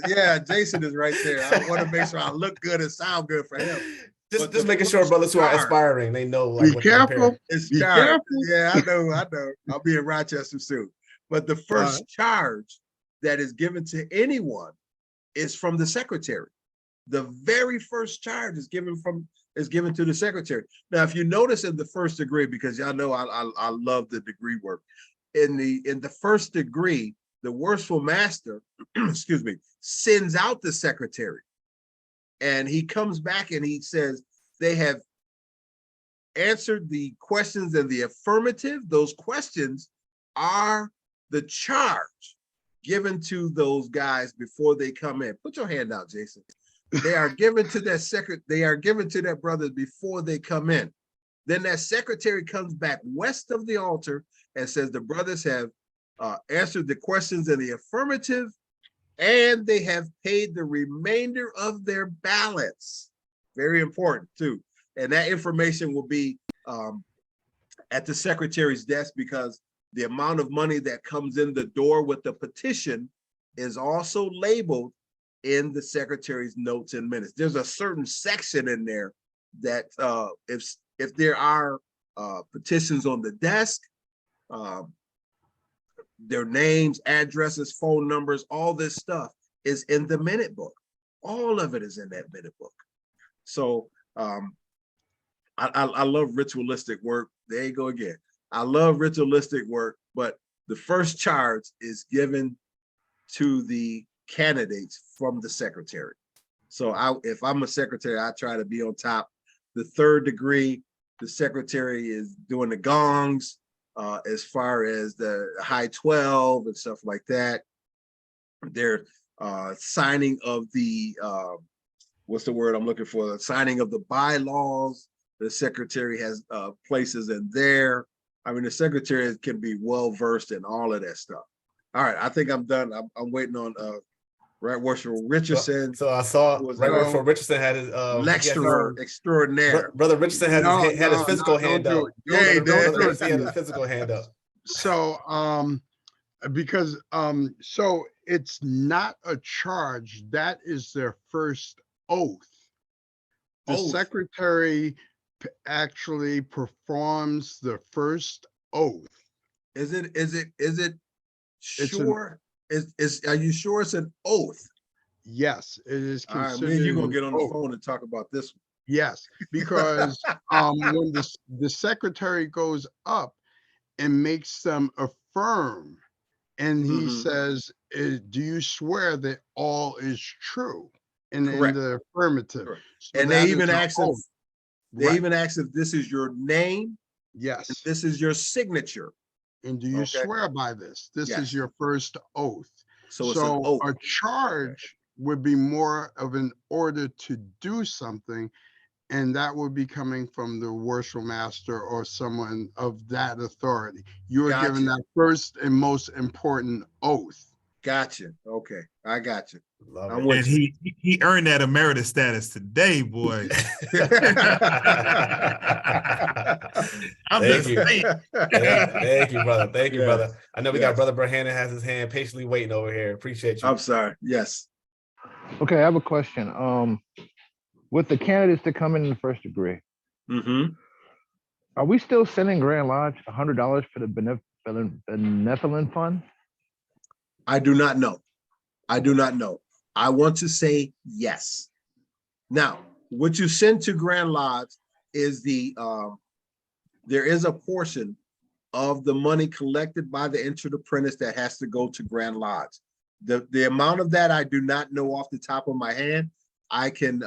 yeah, Jason is right there. I want to make sure I look good and sound good for him. Just making sure brothers who are aspiring, they know like be careful. It's be careful. Yeah, I know. I'll be in Rochester soon. But the first charge that is given to anyone is from the secretary. The very first charge is given to the secretary. Now, if you notice in the first degree, because y'all know I love the degree work. In the first degree, the worshipful master, excuse me, sends out the secretary. And he comes back and he says, they have answered the questions in the affirmative. Those questions are the charge given to those guys before they come in. Put your hand out, Jason. They are given to that brother before they come in. Then that secretary comes back west of the altar and says the brothers have answered the questions in the affirmative, and they have paid the remainder of their ballots. Very important too. And that information will be at the secretary's desk, because the amount of money that comes in the door with the petition is also labeled in the secretary's notes and minutes. There's a certain section in there that if there are petitions on the desk, their names, addresses, phone numbers, all this stuff is in the minute book. All of it is in that minute book. So I love ritualistic work. There you go again. I love ritualistic work, but the first charge is given to the candidates from the secretary. So if I'm a secretary, I try to be on top. The third degree, the secretary is doing the gongs as far as the high 12 and stuff like that. They're signing of the, what's the word I'm looking for? The signing of the bylaws. The secretary has places in there. I mean, the secretary can be well-versed in all of that stuff. All right, I think I'm done. I'm waiting on Right Worshipful Richardson. So I saw Right Worshipful Richardson had his lecturer extraordinaire. Brother Richardson had his physical hand up. Yeah, Brother Richardson had his physical hand up. So because so it's not a charge, that is their first oath. The secretary actually performs the first oath. Is it sure? Are you sure it's an oath? Yes, it is All right, considered. man, you're gonna get on the oath. phone and talk about this one. Yes, because when the secretary goes up and makes them affirm, and he says, "Do you swear that all is true?" And in the affirmative, so and they even ask if this is your name. Yes, this is your signature. And do you swear by this? This is your first oath. So it's an oath. A charge would be more of an order to do something, and that would be coming from the worship master or someone of that authority. You are given that first and most important oath. Gotcha. Okay, I got you. And he earned that emeritus status today, boy. Thank you, brother. Thank you, brother. I know we got Brother Bohannon has his hand patiently waiting over here. Appreciate you. I'm sorry. Yes. Okay, I have a question. With the candidates that come in the first degree, are we still sending Grand Lodge $100 for the benevolent fund? I do not know. I do not know. I want to say yes. Now, what you send to Grand Lodge is there is a portion of the money collected by the entered apprentice that has to go to Grand Lodge. The amount of that I do not know off the top of my hand. I can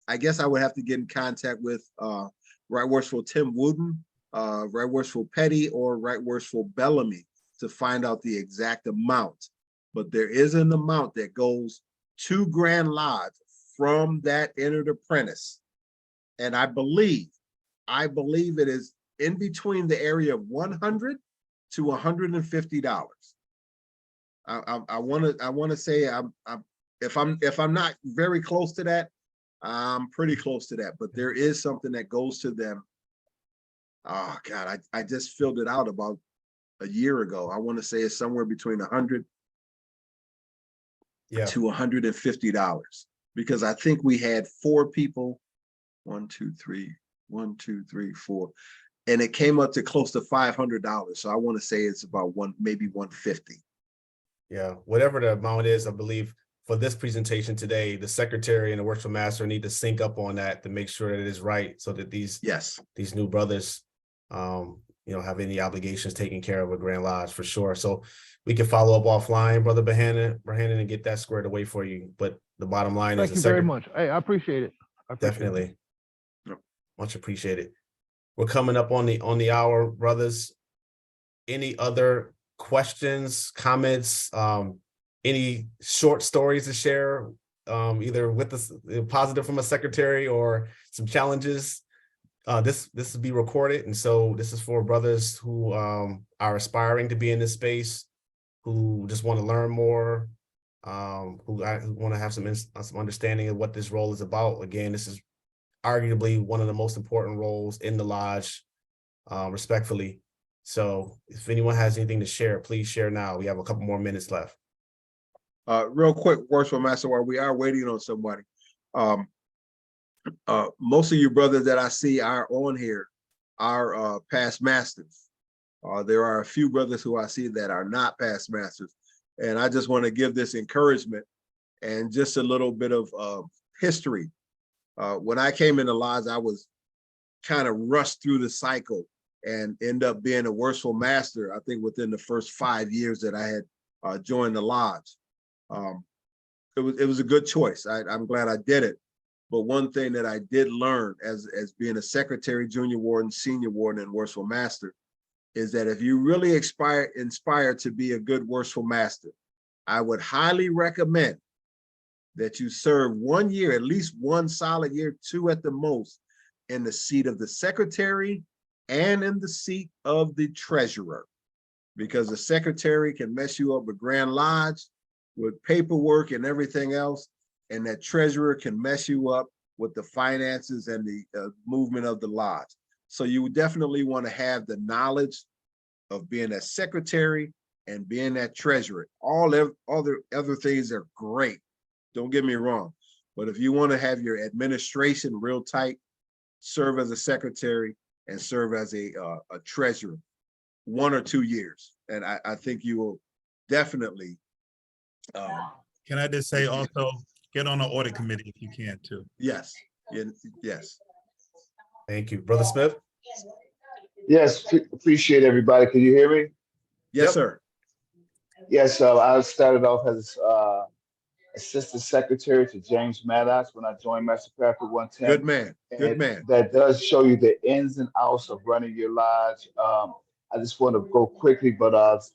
I guess I would have to get in contact with Right Worshipful Tim Wooden, Right Worshipful Petty, or Right Worshipful Bellamy to find out the exact amount. But there is an amount that goes to Grand Lodge from that entered apprentice. And I believe it is in between the area of $100 to $150. I want to say if I'm not very close to that, I'm pretty close to that, but there is something that goes to them. Oh God, I just filled it out about a year ago. I want to say it's somewhere between $100 to $150, because I think we had 4 people, 1, 2, 3, 1, 2, 3, 4, and it came up to close to $500. So I want to say it's about maybe 150. Yeah, whatever the amount is, I believe for this presentation today, the secretary and the worship master need to sync up on that to make sure that it is right, so that these new brothers have any obligations taken care of with Grand Lodge for sure. So we can follow up offline, Brother Bohannon, and get that squared away for you. But the bottom line is, thank you very much. Hey, I appreciate it. Definitely. Much appreciated. We're coming up on the hour, brothers. Any other questions, comments, any short stories to share either with the positive from a secretary or some challenges, this will be recorded. And so this is for brothers who are aspiring to be in this space, who just want to learn more, who want to have some understanding of what this role is about. Again, this is arguably one of the most important roles in the lodge, respectfully. So if anyone has anything to share, please share now. We have a couple more minutes left. Real quick, Worshipful Master, while we are waiting on somebody, most of you brothers that I see are on here are past masters. There are a few brothers who I see that are not past masters. And I just want to give this encouragement and just a little bit of history. When I came into lodge, I was kind of rushed through the cycle and end up being a worshipful master, I think within the first 5 years that I had joined the lodge. It was a good choice. I'm glad I did it. But one thing that I did learn as being a secretary, junior warden, senior warden, and worshipful master is that if you really inspire to be a good worshipful master, I would highly recommend that you serve 1 year, at least one solid year, 2 at the most, in the seat of the secretary and in the seat of the treasurer, because the secretary can mess you up with Grand Lodge, with paperwork and everything else, and that treasurer can mess you up with the finances and the movement of the lodge. So you definitely want to have the knowledge of being a secretary and being that treasurer. All other things are great, don't get me wrong, but if you want to have your administration real tight, serve as a secretary and serve as a treasurer 1 or 2 years, and I think you will definitely. Can I just say also, get on the audit committee if you can too. Yes, yes. Thank you. Brother Smith? Yes, appreciate everybody. Can you hear me? Yes, Yep. sir. Yes, so I started off as assistant secretary to James Maddox when I joined Mastercraft at 110. Good man, good man. That does show you the ins and outs of running your lodge. I just want to go quickly, but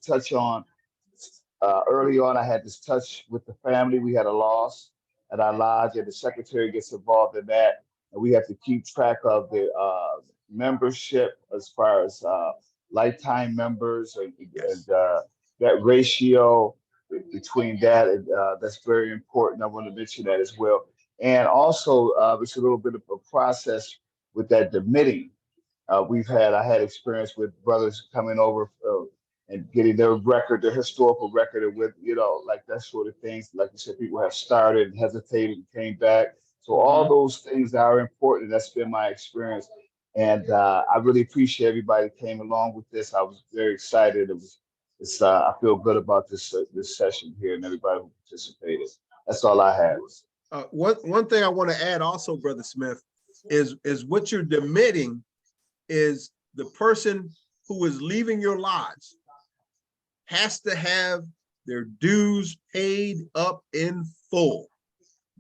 touch on early on, I had this touch with the family. We had a loss at our lodge, and the secretary gets involved in that. And we have to keep track of the membership as far as lifetime members and that ratio between that. And that's very important. I want to mention that as well. And also, it's a little bit of a process with that demitting. I had experience with brothers coming over and getting their record, their historical record, and with, like that sort of things. Like you said, people have started and hesitated and came back. So all those things are important. That's been my experience. And I really appreciate everybody that came along with this. I was very excited. I feel good about this session here and everybody who participated. That's all I have. One thing I want to add also, Brother Smith, is what you're demitting is the person who is leaving your lodge has to have their dues paid up in full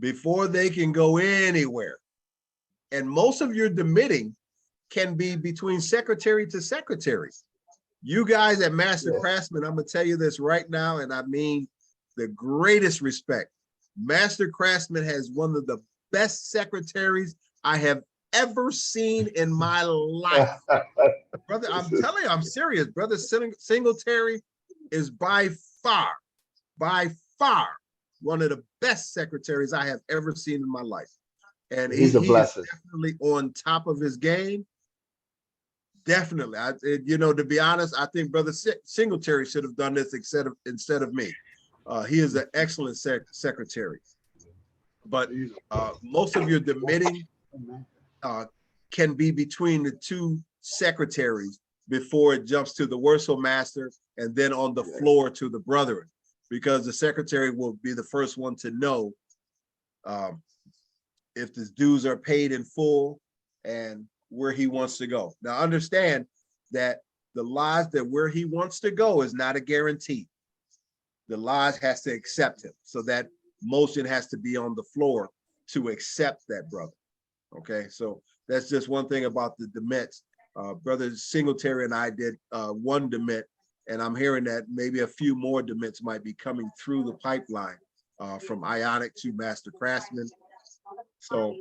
before they can go anywhere. And most of your demitting can be between secretary to secretary. You guys at Master Craftsman, I'm gonna tell you this right now, and I mean the greatest respect. Master Craftsman has one of the best secretaries I have ever seen in my life. Brother, I'm telling you, I'm serious. Brother Singletary is by far one of the best secretaries I have ever seen in my life. And he's a blessing. Definitely on top of his game. Definitely. To be honest, I think Brother Singletary should have done this instead of me. He is an excellent secretary. But most of your demitting can be between the two secretaries before it jumps to the worshipful master and then on the floor to the brethren, because the secretary will be the first one to know if the dues are paid in full and where he wants to go. Now understand that the lodge that where he wants to go is not a guarantee. The lodge has to accept him. So that motion has to be on the floor to accept that brother. Okay, so that's just one thing about the demits. Brother Singletary and I did one demit, and I'm hearing that maybe a few more demits might be coming through the pipeline. from Ionic to Master Craftsman. So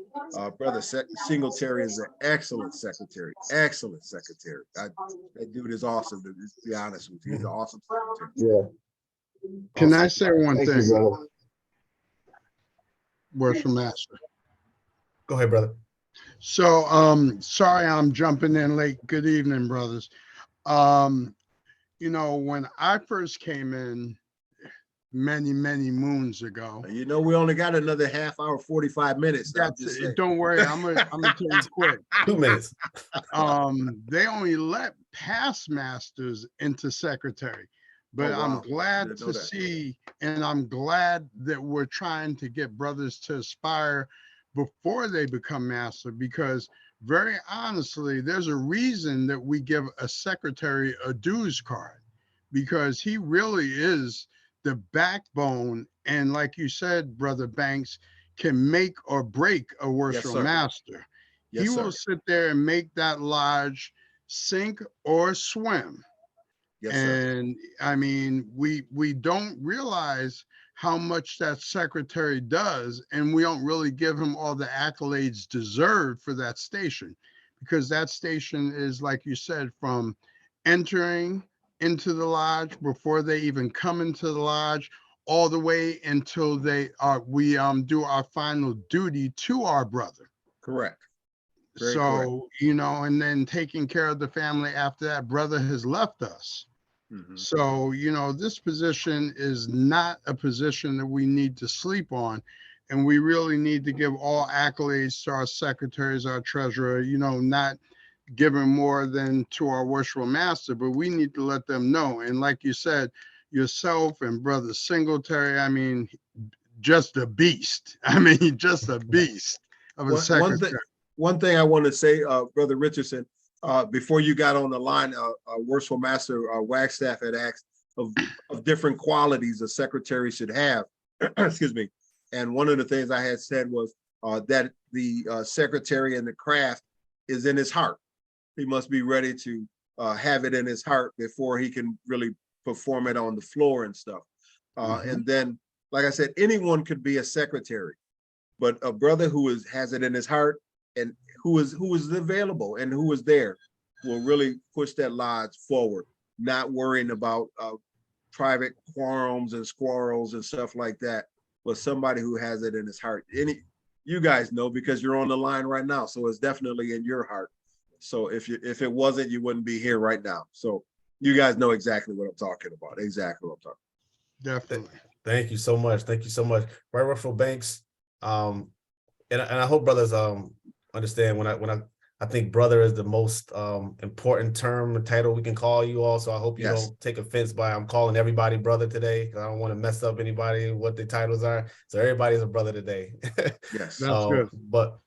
Brother Singletary is an excellent secretary, excellent secretary. That dude is awesome, to be honest with you. He's an awesome secretary. Yeah. Can I say one Thank you, thing, brother. Worshipful Master? Go ahead, brother. So, sorry, I'm jumping in late. Good evening, brothers. You know, when I first came in many moons ago, You know, we only got another half hour, 45 minutes. Now, that's it. Don't worry, I'm gonna tell you quick. 2 minutes. They only let past masters into secretary, but Oh, wow. I'm glad Didn't know to that. see, and I'm glad that we're trying to get brothers to aspire before they become master, because very honestly, there's a reason that we give a secretary a dues card, because he really is the backbone. And like you said, Brother Banks, can make or break a worshipful sir. master. Yes, He sir. will sit there and make that lodge sink or swim. Yes, sir. And I mean, we don't realize how much that secretary does, and we don't really give him all the accolades deserved for that station, because that station is, like you said, from entering into the lodge before they even come into the lodge, all the way until we do our final duty to our brother. Correct. Very So, correct. you know, and then taking care of the family after that brother has left us. Mhm. So, you know, this position is not a position that we need to sleep on. And we really need to give all accolades to our secretaries, our treasurer, you know, not giving more than to our worshipful master, but we need to let them know. And like you said, yourself and Brother Singletary, I mean, just a beast. I mean, just a beast of a secretary. One thing I want to say, Brother Richardson, before you got on the line, Worshipful Master Wagstaff had asked of different qualities a secretary should have. Excuse me. And one of the things I had said was that the secretary in the craft is in his heart. He must be ready to have it in his heart before he can really perform it on the floor and stuff. And then, like I said, anyone could be a secretary, but a brother who has it in his heart and who is available and who is there will really push that lodge forward, not worrying about private quarrels and squirrels and stuff like that, but somebody who has it in his heart. You guys know, because you're on the line right now, so it's definitely in your heart. So if it wasn't, you wouldn't be here right now. So you guys know exactly what I'm talking about. Exactly what I'm talking about. Definitely. Thank you so much. Thank you so much. Right, Worshipful Banks. And I hope brothers understand when I think brother is the most important term and title we can call you all. So I hope you Yes. don't take offense by I'm calling everybody brother today, because I don't want to mess up anybody what the titles are. So everybody's a brother today. Yes. That's good. But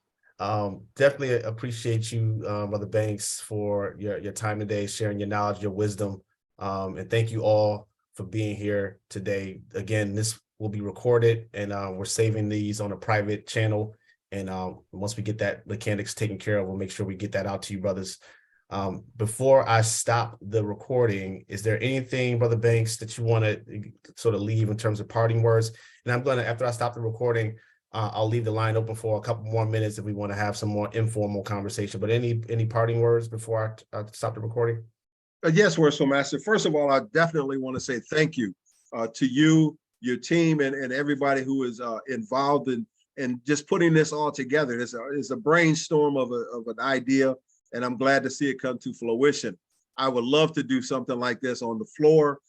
definitely appreciate you, Brother Banks, for your time today, sharing your knowledge, your wisdom, and thank you all for being here today. Again, this will be recorded, and we're saving these on a private channel. And once we get that mechanics taken care of, we'll make sure we get that out to you, brothers. Before I stop the recording, is there anything, Brother Banks, that you want to sort of leave in terms of parting words? And I'm going to, after I stop the recording, I'll leave the line open for a couple more minutes if we want to have some more informal conversation. But any parting words before I stop the recording? Yes, Worshipful Master. First of all, I definitely want to say thank you to you, your team, and everybody who is involved in just putting this all together. It's a brainstorm of an idea, and I'm glad to see it come to fruition. I would love to do something like this on the floor,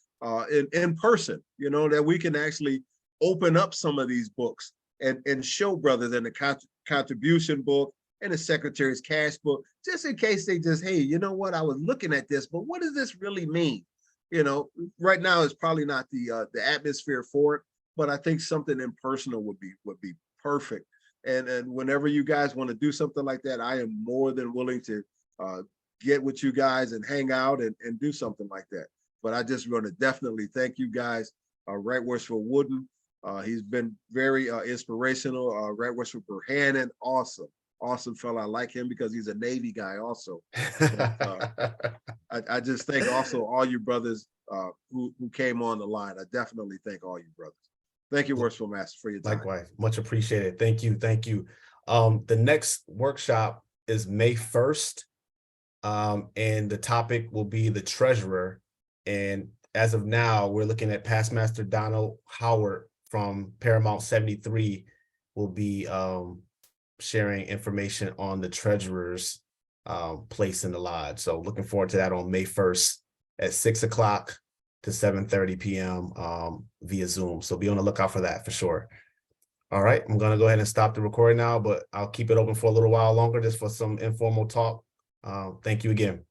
in person, you know, that we can actually open up some of these books and show brothers in the contribution book and the secretary's cash book, just in case they just, hey, you know what, I was looking at this, but what does this really mean? You know, right now it's probably not the atmosphere for it, but I think something impersonal would be perfect. And whenever you guys want to do something like that, I am more than willing to get with you guys and hang out and do something like that. But I just want to definitely thank you guys. Right Worshipful Wooden, he's been very inspirational. Right Worshipful Burhanen, awesome fella. I like him because he's a Navy guy also. But, I just thank also all you brothers who came on the line. I definitely thank all you brothers. Thank you, Worshipful Master, for your time. Likewise, much appreciated. Thank you. Thank you. The next workshop is May 1st. And the topic will be the treasurer. And as of now, we're looking at Past Master Donald Howard from Paramount 73 will be sharing information on the treasurer's place in the lodge. So looking forward to that on May 1st at 6 o'clock to 7:30 p.m. Via Zoom. So be on the lookout for that for sure. All right, I'm gonna go ahead and stop the recording now, but I'll keep it open for a little while longer just for some informal talk. Thank you again.